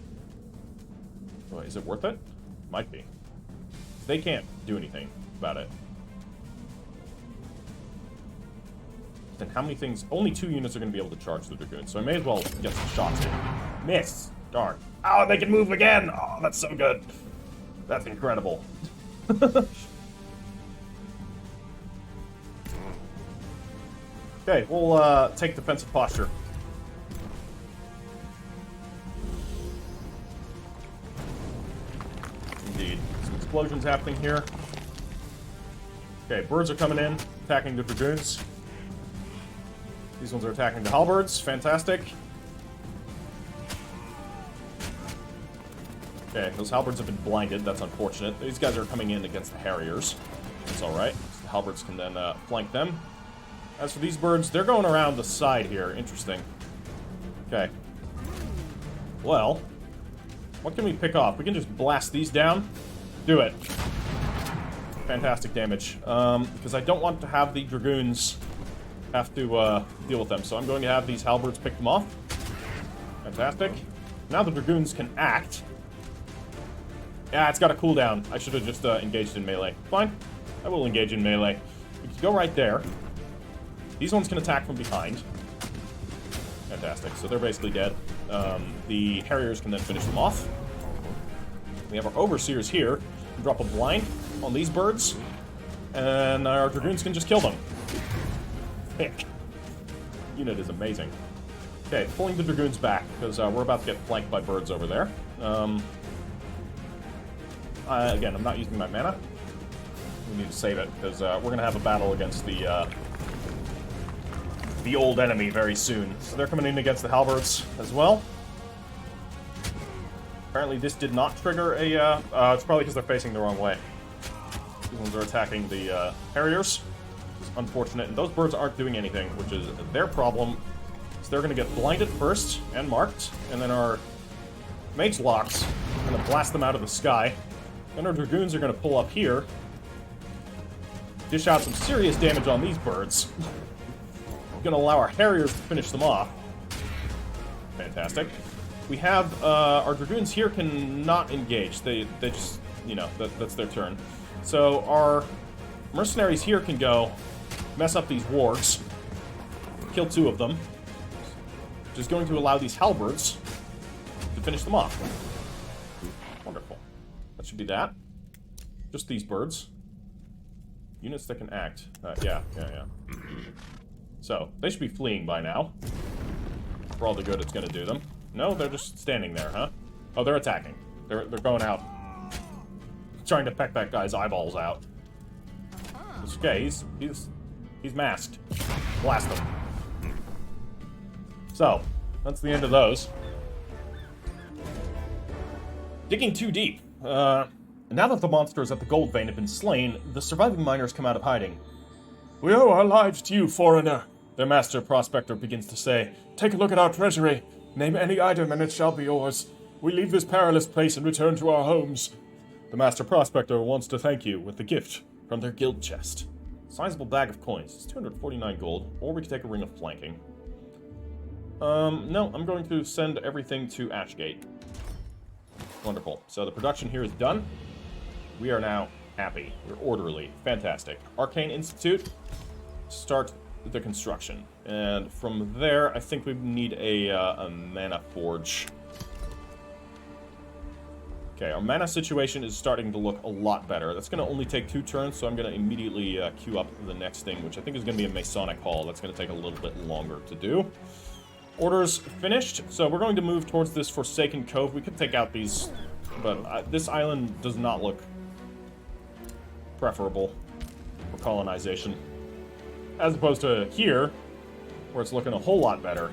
Oh, is it worth it? Might be. They can't do anything about it. Then how many things... Only 2 units are going to be able to charge the dragoons, so I may as well get some shots in. Miss! Darn. Oh, they can move again! Oh, that's so good. That's incredible. Okay, we'll take defensive posture. Indeed. Some explosions happening here. Okay, birds are coming in, attacking the dragoons. These ones are attacking the halberds. Fantastic. Okay, those halberds have been blinded. That's unfortunate. These guys are coming in against the harriers. That's alright. So the halberds can then flank them. As for these birds, they're going around the side here. Interesting. Okay. Well, what can we pick off? We can just blast these down. Do it. Fantastic damage. Because I don't want to have the dragoons have to deal with them. So I'm going to have these halberds pick them off. Fantastic. Now the dragoons can act. Yeah, it's got a cooldown. I should have just engaged in melee. Fine. I will engage in melee. We can go right there. These ones can attack from behind. Fantastic. So they're basically dead. The harriers can then finish them off. We have our overseers here. We drop a blind on these birds. And our dragoons can just kill them. Thick. Unit is amazing. Okay, pulling the dragoons back, because we're about to get flanked by birds over there. Again, I'm not using my mana. We need to save it, because we're going to have a battle against the old enemy very soon. So they're coming in against the halberds as well. Apparently this did not trigger a... it's probably because they're facing the wrong way. These ones are attacking the harriers. Which is unfortunate. And those birds aren't doing anything, which is their problem. So they're going to get blinded first and marked. And then our mage locks are going to blast them out of the sky. Then our dragoons are going to pull up here. Dish out some serious damage on these birds. going to allow our Harriers to finish them off. Fantastic. We have, our Dragoons here can not engage. They just, you know, that's their turn. So our mercenaries here can go mess up these wargs, kill 2 of them, which is going to allow these halberds to finish them off. Wonderful. That should be that. Just these birds. Units that can act. Yeah. So, they should be fleeing by now. For all the good it's going to do them. No, they're just standing there, huh? Oh, they're attacking. They're going out. Trying to peck that guy's eyeballs out. It's okay, he's masked. Blast him. So, that's the end of those. Digging too deep. Now that the monsters at the gold vein have been slain, the surviving miners come out of hiding. "We owe our lives to you, foreigner," their master prospector begins to say. "Take a look at our treasury. Name any item and it shall be yours. We leave this perilous place and return to our homes." The master prospector wants to thank you with the gift from their guild chest. Sizable bag of coins. It's 249 gold, or we could take a ring of flanking. No, I'm going to send everything to Ashgate. Wonderful. So the production here is done. We are now happy. We're orderly. Fantastic. Arcane Institute. Start the construction. And from there, I think we need a mana forge. Okay, our mana situation is starting to look a lot better. That's going to only take 2 turns, so I'm going to immediately queue up the next thing, which I think is going to be a Masonic Hall. That's going to take a little bit longer to do. Orders finished, so we're going to move towards this Forsaken Cove. We could take out these, but this island does not look preferable for colonization. As opposed to here, where it's looking a whole lot better.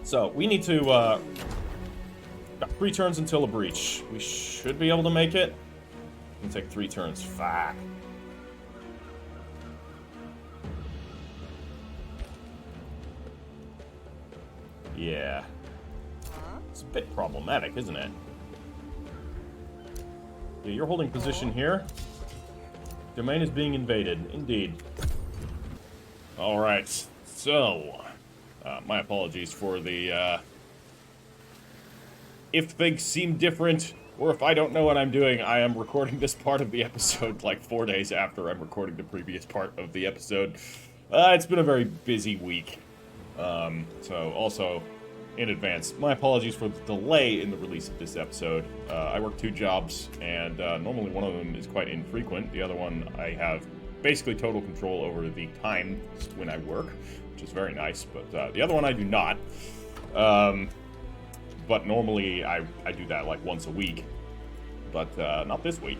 So, we need to, got 3 turns until a breach. We should be able to make it. We can take 3 turns. Fuck. Yeah. It's a bit problematic, isn't it? Yeah, you're holding position here. Domain is being invaded. Indeed. Alright. So, my apologies for the, if things seem different, or if I don't know what I'm doing, I am recording this part of the episode like 4 days after I'm recording the previous part of the episode. It's been a very busy week. So also, in advance, my apologies for the delay in the release of this episode. I work 2 jobs, and normally one of them is quite infrequent. The other one, I have basically total control over the time when I work, which is very nice, but the other one I do not. But normally I do that like once a week, but not this week.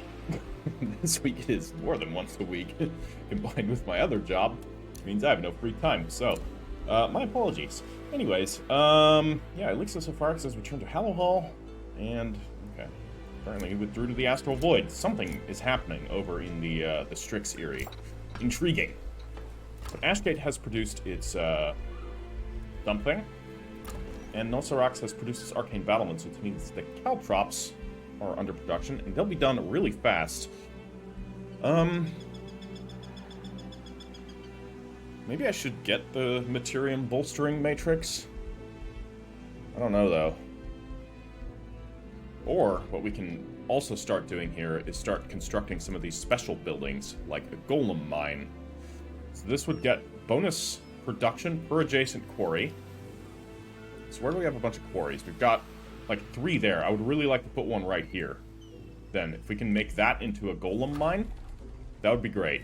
This week it is more than once a week, combined with my other job. It means I have no free time, so my apologies. Anyways, yeah, Elixir Sopharix says return to Hallow Hall, and, okay, apparently he withdrew to the Astral Void. Something is happening over in the Strix Eyrie. Intriguing. But Ashgate has produced its, something, and Nosarax has produced its Arcane Battlements, which means the Caltrops are under production, and they'll be done really fast. Maybe I should get the Materium Bolstering Matrix? I don't know, though. Or, what we can also start doing here is start constructing some of these special buildings, like a Golem Mine. So this would get bonus production per adjacent quarry. So where do we have a bunch of quarries? We've got, like, 3 there. I would really like to put one right here. Then, if we can make that into a Golem Mine, that would be great.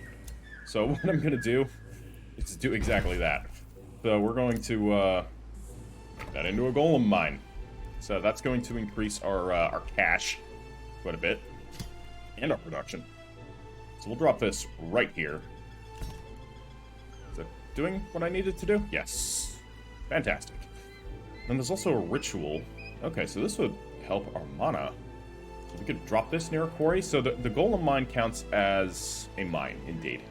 So what I'm going to do is do exactly that. So we're going to put that into a Golem Mine. So that's going to increase our cash quite a bit. And our production. So we'll drop this right here. Is it doing what I needed to do? Yes. Fantastic. And there's also a ritual. Okay, so this would help our mana. So we could drop this near a quarry. So the Golem Mine counts as a mine, indeed.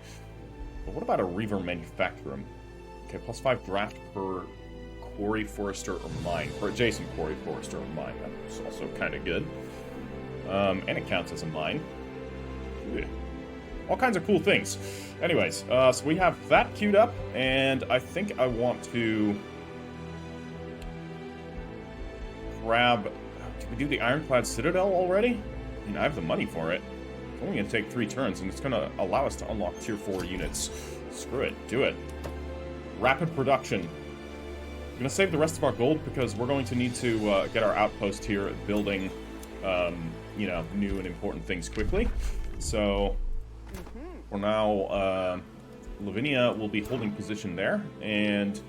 But what about a Reaver Manufacturum? Okay, +5 draft per quarry, forester, or mine. For adjacent quarry, forester, or mine. That's also kind of good. And it counts as a mine. Yeah. all kinds of cool things. Anyways, so we have that queued up, and I think I want to grab... Did we do the Ironclad Citadel already? I mean, I have the money for it. It's only going to take 3 turns, and it's going to allow us to unlock tier 4 units. Screw it. Do it. Rapid production. I'm going to save the rest of our gold because we're going to need to get our outpost here building, you know, new and important things quickly. So, for now, Lavinia will be holding position there, and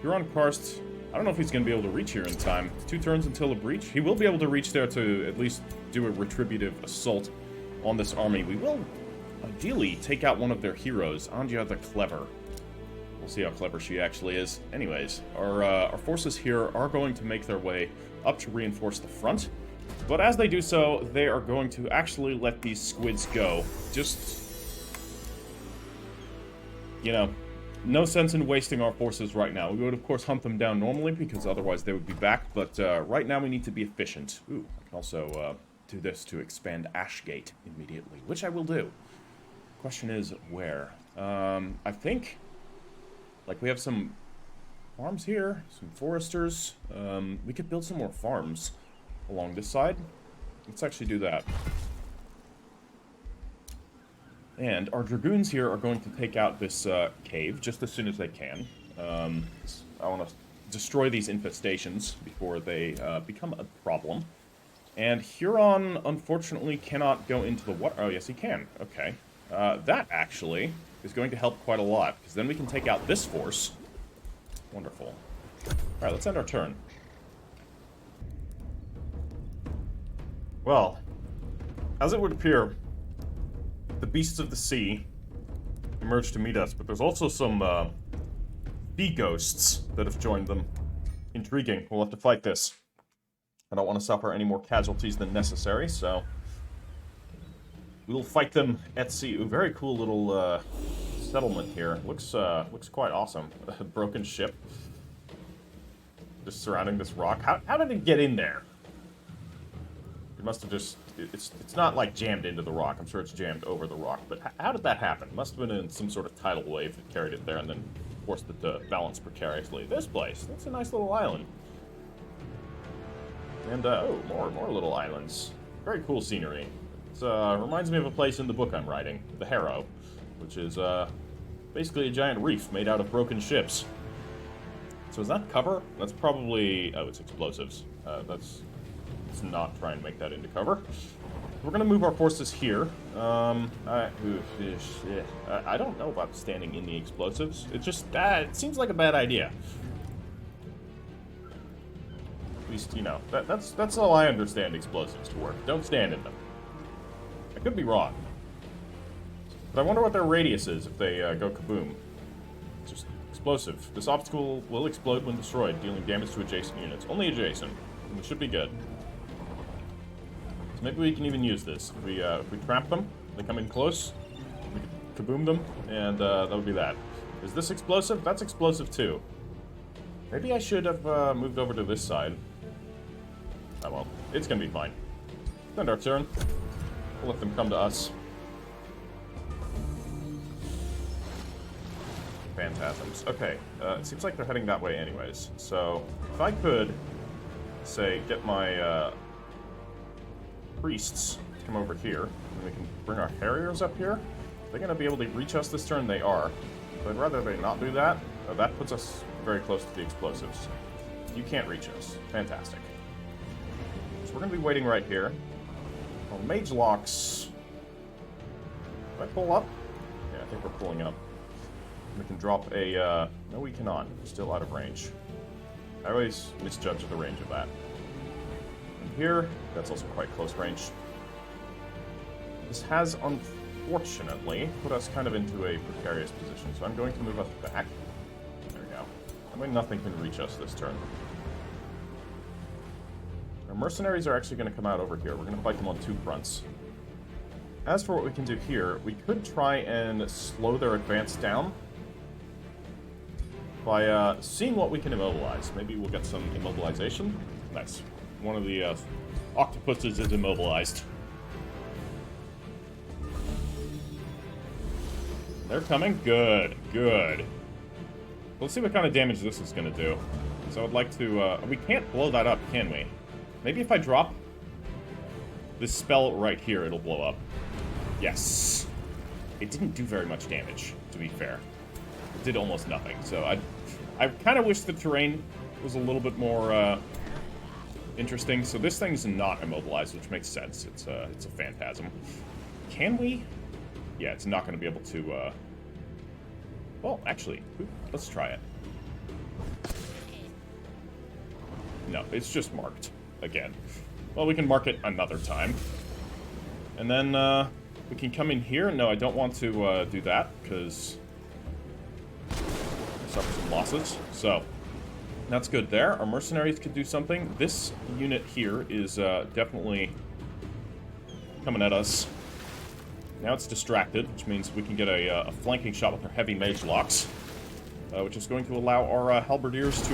Huron Karst, I don't know if he's going to be able to reach here in time. It's 2 turns until a breach. He will be able to reach there to at least do a retributive assault on this army. We will ideally take out one of their heroes, Anja the Clever. We'll see how clever she actually is. Anyways, our forces here are going to make their way up to reinforce the front. But as they do so, they are going to actually let these squids go. Just, you know, no sense in wasting our forces right now. We would, of course, hunt them down normally, because otherwise they would be back. But right now we need to be efficient. Ooh, I can also do this to expand Ashgate immediately, which I will do. Question is, where? I think... Like, we have some farms here, some foresters. We could build some more farms along this side. Let's actually do that. And our dragoons here are going to take out this cave just as soon as they can. I want to destroy these infestations before they become a problem. And Huron, unfortunately, cannot go into the water. Oh, yes, he can. Okay. That, actually, is going to help quite a lot, because then we can take out this force. Wonderful. Alright, let's end our turn. Well, as it would appear, the beasts of the sea emerged to meet us, but there's also some bee ghosts that have joined them. Intriguing. We'll have to fight this. I don't want to suffer any more casualties than necessary, so... we will fight them at sea. Ooh, very cool little settlement here. Looks quite awesome. A broken ship. Just surrounding this rock. How did it get in there? It must have just... It's not like jammed into the rock. I'm sure it's jammed over the rock. But how did that happen? It must have been in some sort of tidal wave that carried it there and then forced it to balance precariously. This place. That's a nice little island. And, oh, more little islands. Very cool scenery. It reminds me of a place in the book I'm writing, the Harrow, which is basically a giant reef made out of broken ships. So is that cover? That's probably... oh, it's explosives. Let's not try and make that into cover. We're going to move our forces here. I don't know about standing in the explosives. It just... it seems like a bad idea. At least, you know, that's all I understand explosives to work. Don't stand in them. I could be wrong. But I wonder what their radius is if they go kaboom. Just explosive. This obstacle will explode when destroyed, dealing damage to adjacent units. Only adjacent, which should be good. So maybe we can even use this. If we trap them, they come in close, we can kaboom them, and that would be that. Is this explosive? That's explosive too. Maybe I should have moved over to this side. Oh well, it's gonna be fine. End our turn. We'll let them come to us. Phantasms. Okay, it seems like they're heading that way anyways. So, if I could, say, get my priests to come over here, and we can bring our Harriers up here. Are they going to be able to reach us this turn? They are. But I'd rather they not do that. That puts us very close to the explosives. You can't reach us. Fantastic. So we're going to be waiting right here. Well, Mage Locks... Can I pull up? Yeah, I think we're pulling up. We can drop a, no we cannot. We're still out of range. I always misjudge the range of that. And here, that's also quite close range. This has, unfortunately, put us kind of into a precarious position, so I'm going to move us back. There we go. That way nothing can reach us this turn. Our mercenaries are actually going to come out over here. We're going to fight them on 2 fronts. As for what we can do here, we could try and slow their advance down by seeing what we can immobilize. Maybe we'll get some immobilization. Nice. One of the octopuses is immobilized. They're coming. Good, good. Let's see what kind of damage this is going to do. So I'd like to... we can't blow that up, can we? Maybe if I drop this spell right here, it'll blow up. Yes. It didn't do very much damage, to be fair. It did almost nothing. So I kind of wish the terrain was a little bit more interesting. So this thing's not immobilized, which makes sense. It's a phantasm. Can we? Yeah, it's not going to be able to... Well, actually, let's try it. No, it's just marked again. Well, we can mark it another time. And then we can come in here. No, I don't want to do that because I suffer some losses. So that's good there. Our mercenaries could do something. This unit here is definitely coming at us. Now it's distracted, which means we can get a flanking shot with our heavy mage locks, which is going to allow our halberdiers to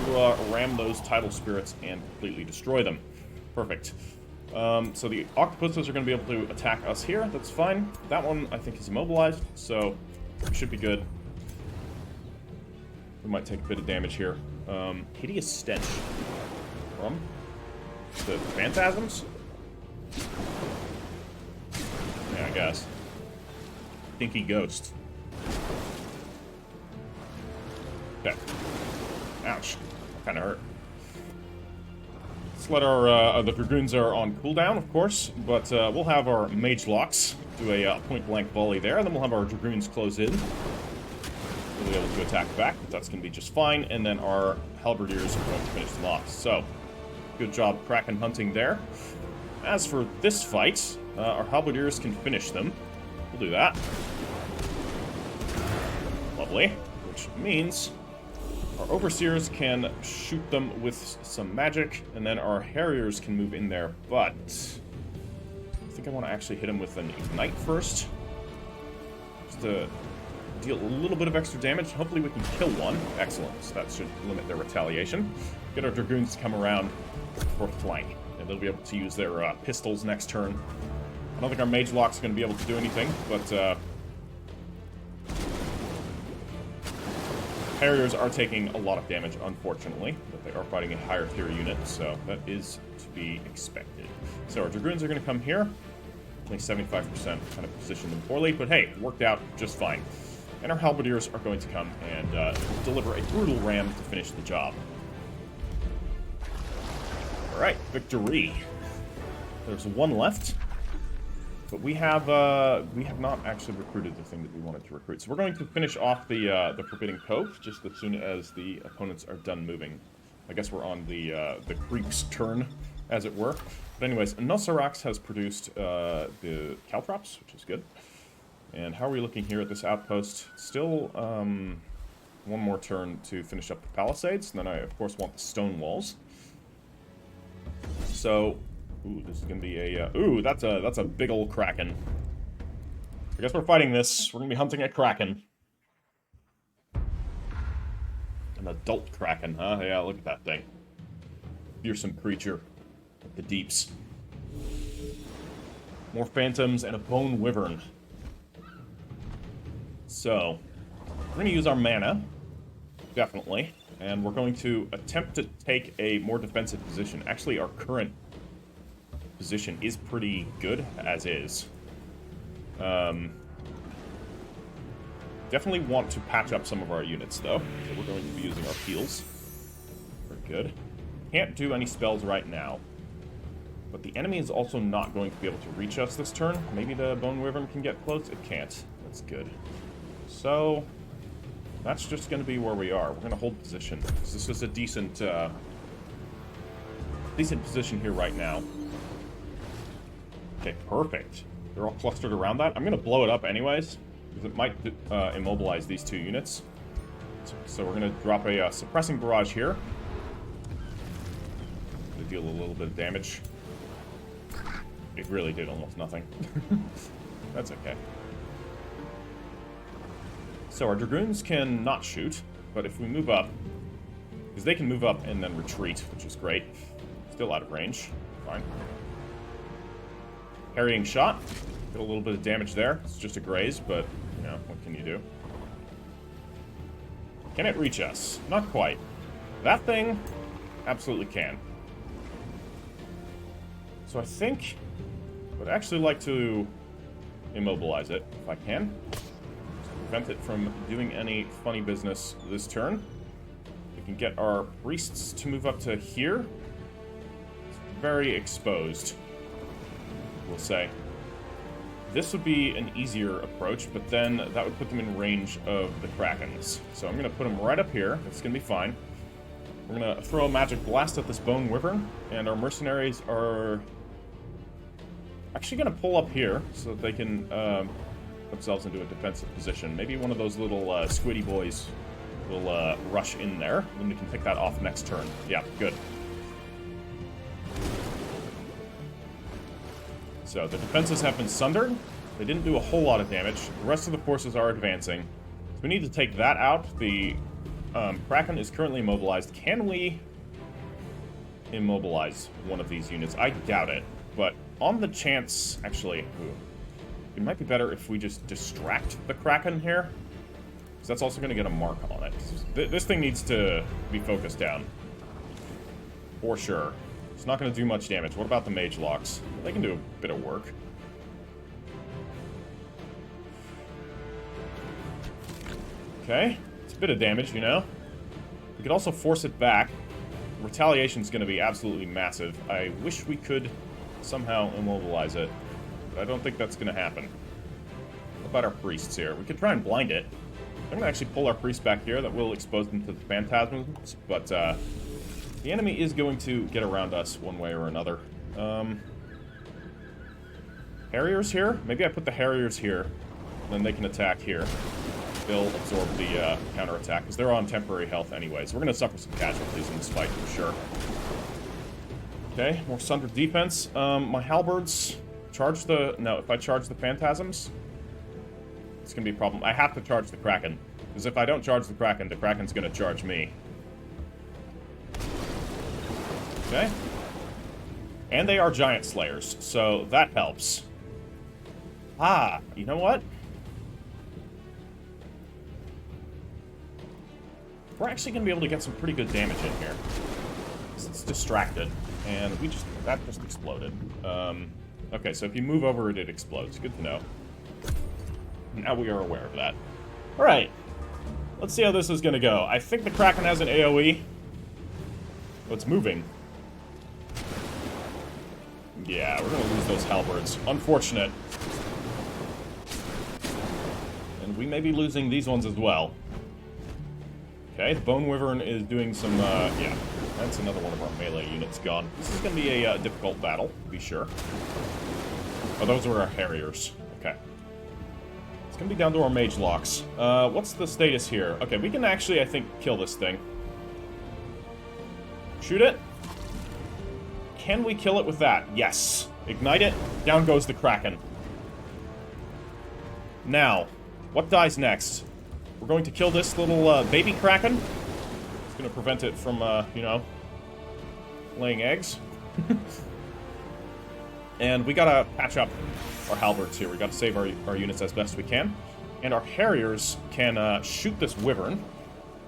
ram those tidal spirits and completely destroy them. Perfect. So the octopuses are going to be able to attack us here. That's fine. That one, I think, is immobilized, so it should be good. We might take a bit of damage here. Hideous stench from the phantasms? Yeah, I guess. Stinky ghost. Okay. Ouch. That kind of hurt. Let's let our the dragoons are on cooldown, of course, but we'll have our mage locks do a point-blank volley there, and then we'll have our dragoons close in. We'll be able to attack back, but that's going to be just fine, and then our halberdiers are going to finish them off. So, good job Kraken hunting there. As for this fight, our halberdiers can finish them. We'll do that. Lovely. Which means our overseers can shoot them with some magic, and then our harriers can move in there, but I think I want to actually hit them with an ignite first. Just to deal a little bit of extra damage. Hopefully we can kill one. Excellent. So that should limit their retaliation. Get our dragoons to come around for flank, and they'll be able to use their pistols next turn. I don't think our mage lock's going to be able to do anything, but harriers are taking a lot of damage, unfortunately, but they are fighting a higher tier unit, so that is to be expected. So our dragoons are going to come here. Only 75% kind of position them poorly, but hey, worked out just fine. And our halberdiers are going to come and deliver a brutal ram to finish the job. All right, victory. There's one left. But we have not actually recruited the thing that we wanted to recruit. So we're going to finish off the Forbidding Cove just as soon as the opponents are done moving. I guess we're on the creek's turn, as it were. But anyways, Nosarax has produced the caltrops, which is good. And how are we looking here at this outpost? Still one more turn to finish up the palisades, and then I of course want the stone walls. So. Ooh, this is gonna be a, ooh, that's a big old kraken. I guess we're fighting this. We're gonna be hunting a kraken. An adult kraken, huh? Yeah, look at that thing. Fearsome creature. Like the deeps. More phantoms and a bone wyvern. So, we're gonna use our mana. Definitely. And we're going to attempt to take a more defensive position. Actually, our current position is pretty good as is. Definitely want to patch up some of our units though, so we're going to be using our heals. Very good. Can't do any spells right now, but the enemy is also not going to be able to reach us this turn. Maybe the Bone Wyvern can get close. It can't. That's good. So that's just going to be where we are. We're going to hold position because this is a decent position here right now. Okay, perfect. They're all clustered around that. I'm going to blow it up anyways, because it might immobilize these two units. So we're going to drop a suppressing barrage here. To deal a little bit of damage. It really did almost nothing. That's okay. So our dragoons can not shoot, but if we move up, because they can move up and then retreat, which is great. Still out of range. Fine. Parrying shot. Get a little bit of damage there. It's just a graze, but, you know, what can you do? Can it reach us? Not quite. That thing absolutely can. So I think I would actually like to immobilize it, if I can. Prevent it from doing any funny business this turn. We can get our priests to move up to here. It's very exposed, we'll say. This would be an easier approach, but then that would put them in range of the Krakens. So I'm going to put them right up here. It's going to be fine. We're going to throw a magic blast at this bone wyvern, and our mercenaries are actually going to pull up here so that they can put themselves into a defensive position. Maybe one of those little squiddy boys will rush in there, and we can pick that off next turn. Yeah, good. So the defenses have been sundered. They didn't do a whole lot of damage. The rest of the forces are advancing. So we need to take that out. The Kraken is currently immobilized. Can we immobilize one of these units? I doubt it. But on the chance... Actually, it might be better if we just distract the Kraken here. Because that's also going to get a mark on it. This thing needs to be focused down. For sure. It's not going to do much damage. What about the mage locks? They can do a bit of work. Okay. It's a bit of damage, you know? We could also force it back. Retaliation's going to be absolutely massive. I wish we could somehow immobilize it, but I don't think that's going to happen. What about our priests here? We could try and blind it. I'm going to actually pull our priest back here. That will expose them to the phantasms, but the enemy is going to get around us one way or another. Harriers here? Maybe I put the Harriers here, then they can attack here. They'll absorb the counterattack, because they're on temporary health anyways. We're going to suffer some casualties in this fight, for sure. Okay, more sundered defense. My halberds charge the... No, if I charge the phantasms, it's going to be a problem. I have to charge the Kraken, because if I don't charge the Kraken's going to charge me. Okay. And they are giant slayers, so that helps. Ah, you know what? We're actually going to be able to get some pretty good damage in here. It's distracted, and that just exploded. Okay, so if you move over it, it explodes. Good to know. Now we are aware of that. Alright. Let's see how this is going to go. I think the Kraken has an AoE. Oh, it's moving. Yeah, we're going to lose those halberds. Unfortunate. And we may be losing these ones as well. Okay, the Bone Wyvern is doing some, yeah, that's another one of our melee units gone. This is going to be a difficult battle, to be sure. Oh, those were our Harriers. Okay. It's going to be down to our mage locks. What's the status here? Okay, we can actually, I think, kill this thing. Shoot it. Can we kill it with that? Yes. Ignite it. Down goes the Kraken. Now, what dies next? We're going to kill this little baby Kraken. It's going to prevent it from, you know, laying eggs. And we gotta patch up our halberds here. We gotta save our units as best we can. And our Harriers can shoot this Wyvern.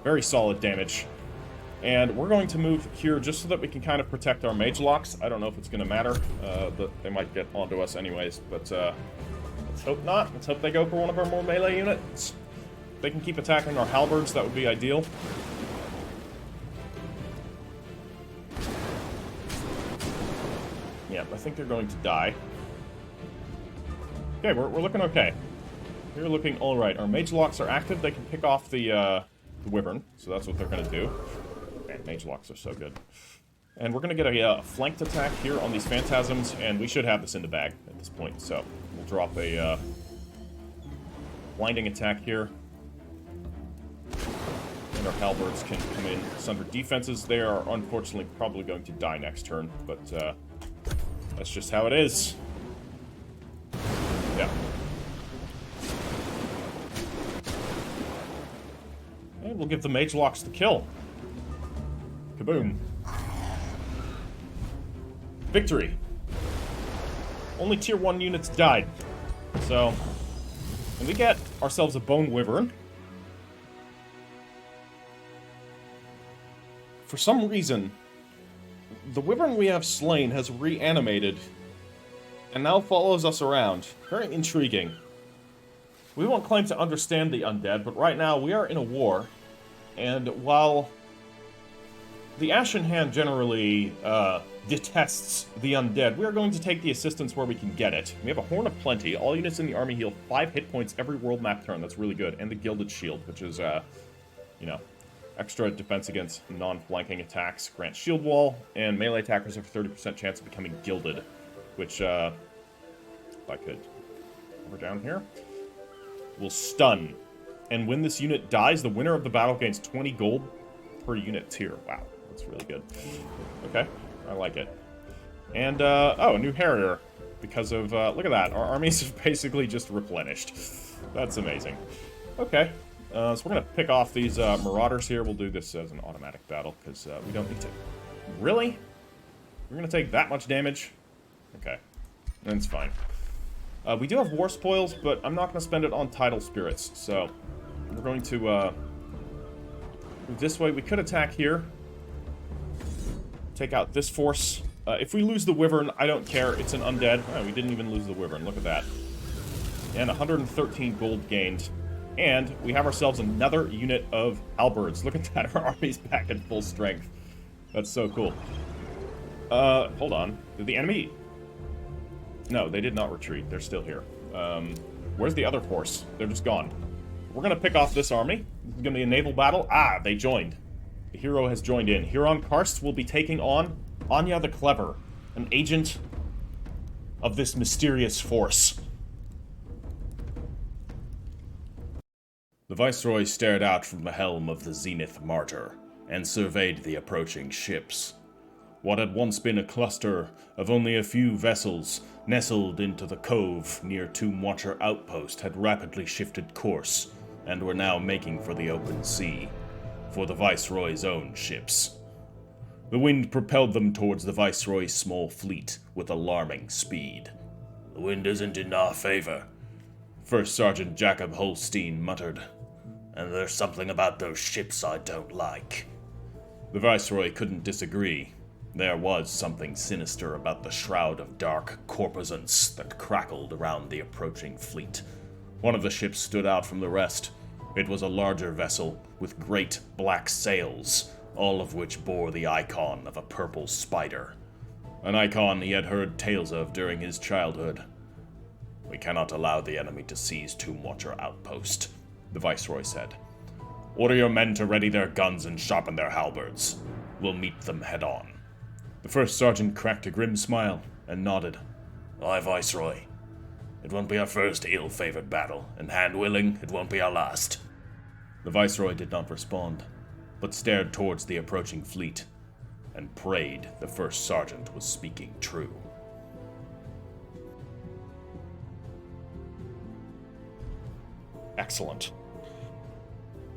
Very solid damage. And we're going to move here just so that we can kind of protect our mage locks. I don't know if it's going to matter, but they might get onto us anyways. But let's hope not. Let's hope they go for one of our more melee units. If they can keep attacking our halberds, that would be ideal. Yeah, I think they're going to die. Okay, we're looking okay. We're looking all right. Our mage locks are active. They can pick off the Wyvern, so that's what they're going to do. Mage locks are so good. And we're going to get a flanked attack here on these phantasms, and we should have this in the bag at this point. So we'll drop a blinding attack here. And our halberds can come in. Sunder defenses, they are unfortunately probably going to die next turn, but that's just how it is. Yeah. And we'll give the mage locks the kill. Kaboom. Victory. Only tier 1 units died. So, and we get ourselves a Bone Wyvern. for some reason, the wyvern we have slain has reanimated and now follows us around. Very intriguing. We won't claim to understand the undead, but right now we are in a war, and while the Ashen Hand generally detests the undead, we are going to take the assistance where we can get it. We have a Horn of Plenty. All units in the army heal 5 hit points every world map turn. That's really good. And the Gilded Shield, which is, you know, extra defense against non-flanking attacks. Grants shield wall, and melee attackers have a 30% chance of becoming gilded, which, if I could, over down here, will stun. And when this unit dies, the winner of the battle gains 20 gold per unit tier. Wow, that's really good. Okay, I like it. And, oh, a new Harrier. Because of, look at that, our armies have basically just replenished. That's amazing. Okay. So we're going to pick off these Marauders here. We'll do this as an automatic battle, because we don't need to... Really? We're going to take that much damage? Okay. That's fine. We do have War Spoils, but I'm not going to spend it on Tidal Spirits, so... We're going to move this way. We could attack here. Take out this force. If we lose the Wyvern, I don't care. It's an undead. Oh, we didn't even lose the Wyvern. Look at that. And 113 gold gained. And we have ourselves another unit of halberds. Look at that, our army's back at full strength. That's so cool. Hold on. Did the enemy... No, they did not retreat. They're still here. Where's the other force? They're just gone. We're gonna pick off this army. This is gonna be a naval battle. Ah, they joined. The hero has joined in. Huron Karst will be taking on Anya the Clever, an agent of this mysterious force. The Viceroy stared out from the helm of the Zenith Martyr and surveyed the approaching ships. What had once been a cluster of only a few vessels nestled into the cove near Tomb Watcher Outpost had rapidly shifted course and were now making for the open sea, for the Viceroy's own ships. The wind propelled them towards the Viceroy's small fleet with alarming speed. "The wind isn't in our favor," First Sergeant Jacob Holstein muttered. "and there's something about those ships I don't like." The Viceroy couldn't disagree. There was something sinister about the shroud of dark corposants that crackled around the approaching fleet. One of the ships stood out from the rest. It was a larger vessel with great black sails, all of which bore the icon of a purple spider. An icon he had heard tales of during his childhood. "We cannot allow the enemy to seize Tomb Watcher Outpost," the Viceroy said. "Order your men to ready their guns and sharpen their halberds. We'll meet them head on." The first sergeant cracked a grim smile and nodded. "Aye, Viceroy. It won't be our first ill-favored battle, and hand willing, it won't be our last." The Viceroy did not respond, but stared towards the approaching fleet, and prayed the first sergeant was speaking true. Excellent.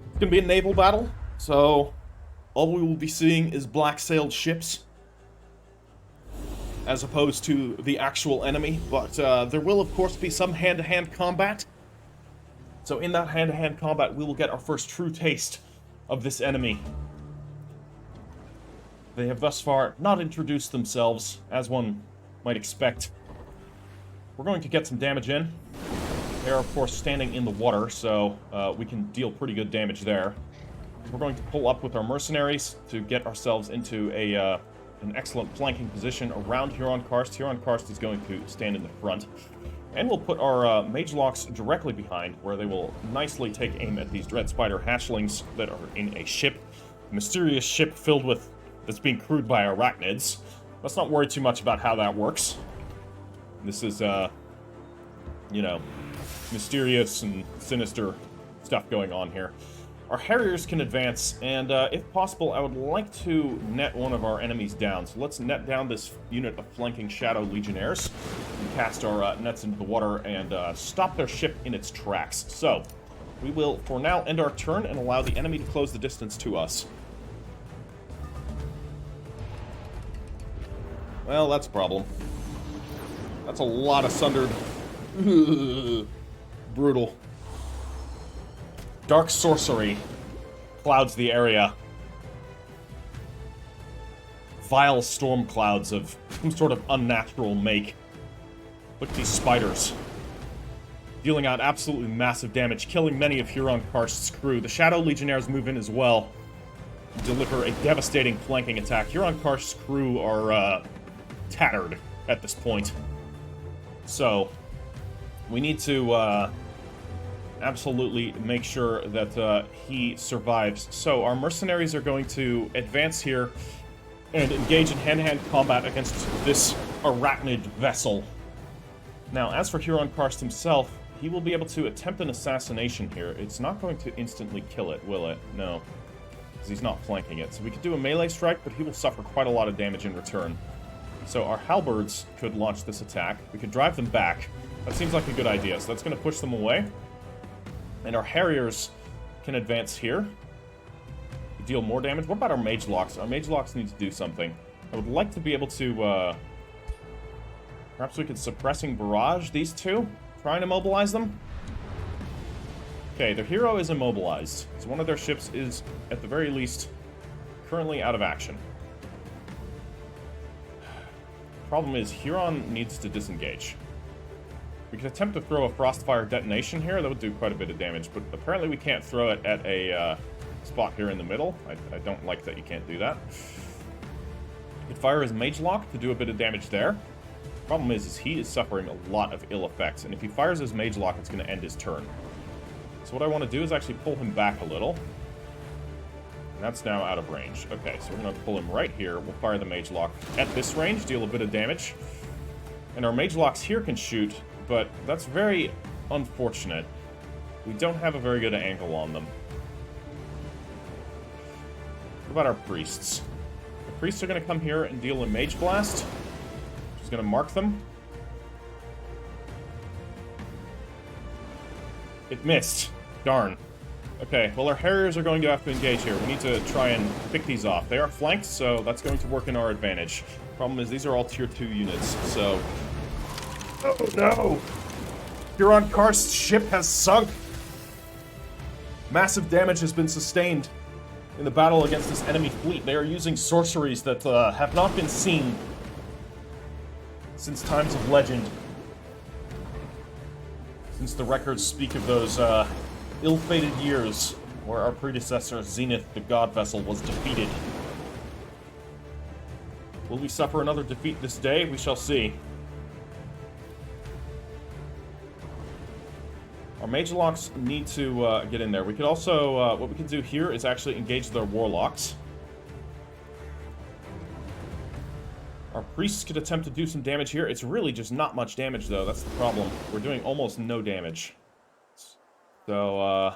It's gonna be a naval battle, so all we will be seeing is black-sailed ships, as opposed to the actual enemy, but there will of course be some hand-to-hand combat. So in that hand-to-hand combat, we will get our first true taste of this enemy. They have thus far not introduced themselves, as one might expect. We're going to get some damage in. They're of course standing in the water, so we can deal pretty good damage there. We're going to pull up with our mercenaries to get ourselves into an excellent flanking position around Huron Karst. Huron Karst is going to stand in the front. And we'll put our Mage Locks directly behind, where they will nicely take aim at these Dread Spider hatchlings that are in a ship. A mysterious ship filled with... that's being crewed by arachnids. Let's not worry too much about how that works. This is, you know, mysterious and sinister stuff going on here. Our Harriers can advance, and if possible, I would like to net one of our enemies down. So let's net down this unit of flanking Shadow Legionnaires, and cast our nets into the water, and stop their ship in its tracks. So, we will, for now, end our turn and allow the enemy to close the distance to us. Well, that's a problem. That's a lot of sundered... Brutal. Dark sorcery clouds the area. vile storm clouds of some sort of unnatural make. Look at these spiders. Dealing out absolutely massive damage, killing many of Huron Karst's crew. The Shadow Legionnaires move in as well, deliver a devastating flanking attack. Huron Karst's crew are tattered at this point. So, we need to absolutely make sure that he survives. So, our mercenaries are going to advance here and engage in hand-to-hand combat against this arachnid vessel. Now, as for Huron Karst himself, he will be able to attempt an assassination here. It's not going to instantly kill it, will it? No, because he's not flanking it. So we could do a melee strike, but he will suffer quite a lot of damage in return. So our halberds could launch this attack. We could drive them back. That seems like a good idea. So that's going to push them away. And our harriers can advance here. Deal more damage. What about our mage locks? Our mage locks need to do something. I would like to be able to, perhaps we could suppressing barrage these two. Trying to mobilize them. Okay, their hero is immobilized. So one of their ships is, at the very least, currently out of action. Problem is, Huron needs to disengage. We could attempt to throw a Frostfire detonation here. That would do quite a bit of damage, but apparently we can't throw it at a spot here in the middle. I don't like that you can't do that. You could fire his Mage Lock to do a bit of damage there. Problem is he is suffering a lot of ill effects, and if he fires his Mage Lock, it's going to end his turn. So what I want to do is actually pull him back a little. And that's now out of range. Okay, so we're going to pull him right here. We'll fire the Mage Lock at this range, deal a bit of damage. And our Mage Locks here can shoot, but that's very unfortunate. We don't have a very good angle on them. What about our priests? The priests are going to come here and deal a Mage Blast. Just going to mark them. It missed. Darn. Okay, well, our Harriers are going to have to engage here. We need to try and pick these off. They are flanked, so that's going to work in our advantage. Problem is, these are all Tier 2 units, so... Oh, no! Huron Karst's ship has sunk! Massive damage has been sustained in the battle against this enemy fleet. They are using sorceries that have not been seen since times of legend. Since the records speak of those ill-fated years where our predecessor, Zenith, the God Vessel, was defeated. Will we suffer another defeat this day? We shall see. Our Mage Locks need to get in there. We could also, what we can do here is actually engage their Warlocks. Our priests could attempt to do some damage here. It's really just not much damage, though. That's the problem. We're doing almost no damage. So,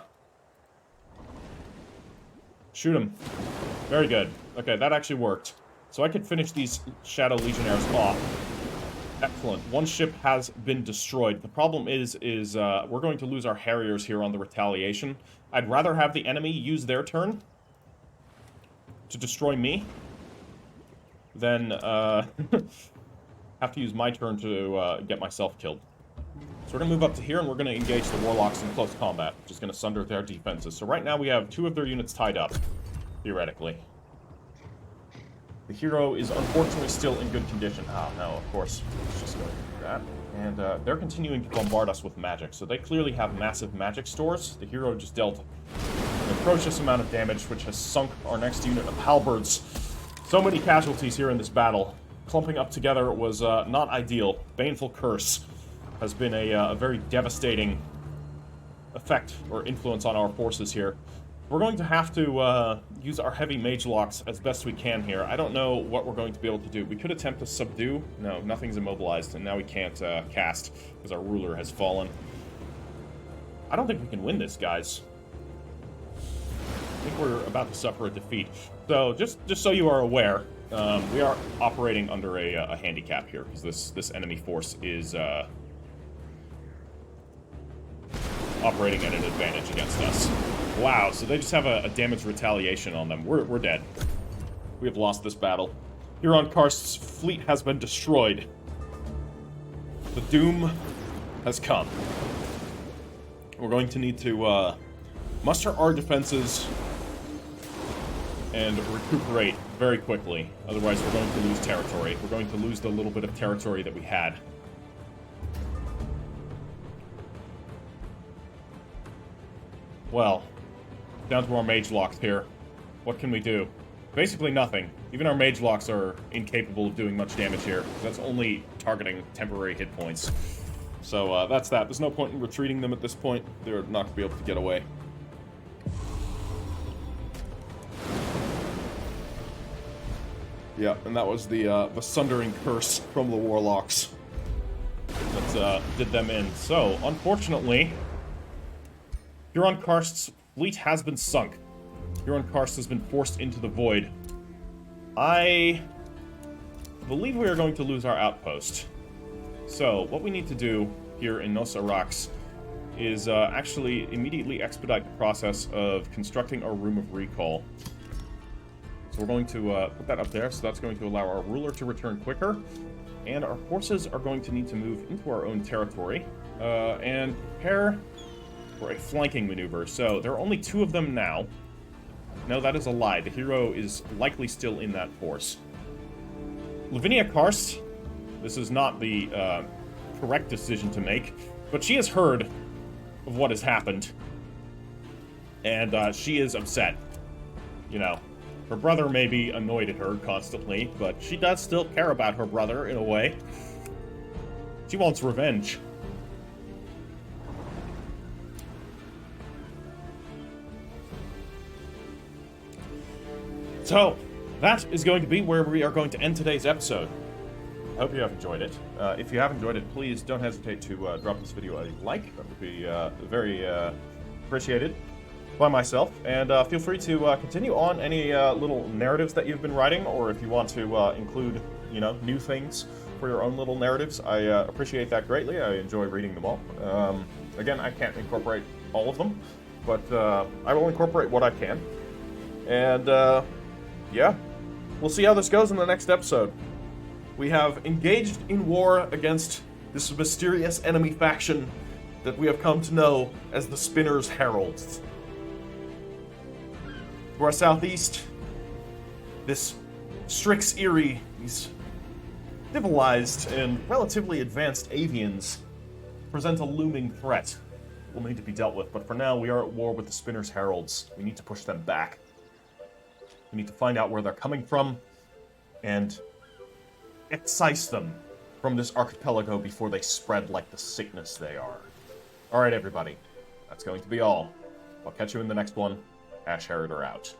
shoot him. Very good. Okay, that actually worked. So I could finish these Shadow Legionnaires off. Excellent. One ship has been destroyed. The problem is we're going to lose our Harriers here on the retaliation. I'd rather have the enemy use their turn to destroy me than have to use my turn to get myself killed. So we're going to move up to here, and we're going to engage the Warlocks in close combat, which is going to sunder their defenses. So right now we have 2 of their units tied up, theoretically. The hero is unfortunately still in good condition. Ah, no, of course. Let's just go and do that. And they're continuing to bombard us with magic, so they clearly have massive magic stores. The hero just dealt an atrocious amount of damage, which has sunk our next unit of halberds. So many casualties here in this battle. Clumping up together was not ideal. Baneful Curse has been a very devastating effect or influence on our forces here. We're going to have to use our heavy Mage Locks as best we can here. I don't know what we're going to be able to do. We could attempt to subdue. No, nothing's immobilized, and now we can't cast because our ruler has fallen. I don't think we can win this, guys. I think we're about to suffer a defeat. So, just so you are aware, we are operating under a handicap here, because this enemy force is operating at an advantage against us. Wow, so they just have a damage retaliation on them. We're dead. We have lost this battle. Huron Karst's fleet has been destroyed. The doom has come. We're going to need to muster our defenses and recuperate very quickly. Otherwise, we're going to lose territory. We're going to lose the little bit of territory that we had. Well, down to our mage locks here. What can we do? Basically nothing. Even our mage locks are incapable of doing much damage here. That's only targeting temporary hit points. So that's that. There's no point in retreating them at this point. They're not going to be able to get away. Yeah, and that was the Sundering Curse from the Warlocks that did them in. So, unfortunately, Huron Karst's fleet has been sunk. Huron Karst has been forced into the void. I believe we are going to lose our outpost. So, what we need to do here in Nos Arax is actually immediately expedite the process of constructing our Room of Recall. So we're going to put that up there, so that's going to allow our ruler to return quicker, and our forces are going to need to move into our own territory, and prepare for a flanking maneuver. So there are only 2 of them now. No, that is a lie. The hero is likely still in that force. Lavinia Karst, this is not the correct decision to make, but she has heard of what has happened, and she is upset. You know, her brother may be annoyed at her constantly, but she does still care about her brother in a way. She wants revenge. So, that is going to be where we are going to end today's episode. I hope you have enjoyed it. If you have enjoyed it, please don't hesitate to drop this video a like. That would be very appreciated by myself. And feel free to continue on any little narratives that you've been writing, or if you want to include, you know, new things for your own little narratives. I appreciate that greatly. I enjoy reading them all. Again, I can't incorporate all of them, but I will incorporate what I can. And yeah, we'll see how this goes in the next episode. We have engaged in war against this mysterious enemy faction that we have come to know as the Spinner's Heralds. To our southeast, this Strix Eyrie, these civilized and relatively advanced avians, present a looming threat that will need to be dealt with. But for now, we are at war with the Spinner's Heralds. We need to push them back. We need to find out where they're coming from and excise them from this archipelago before they spread like the sickness they are. Alright, everybody. That's going to be all. I'll catch you in the next one. Ash Heritor out.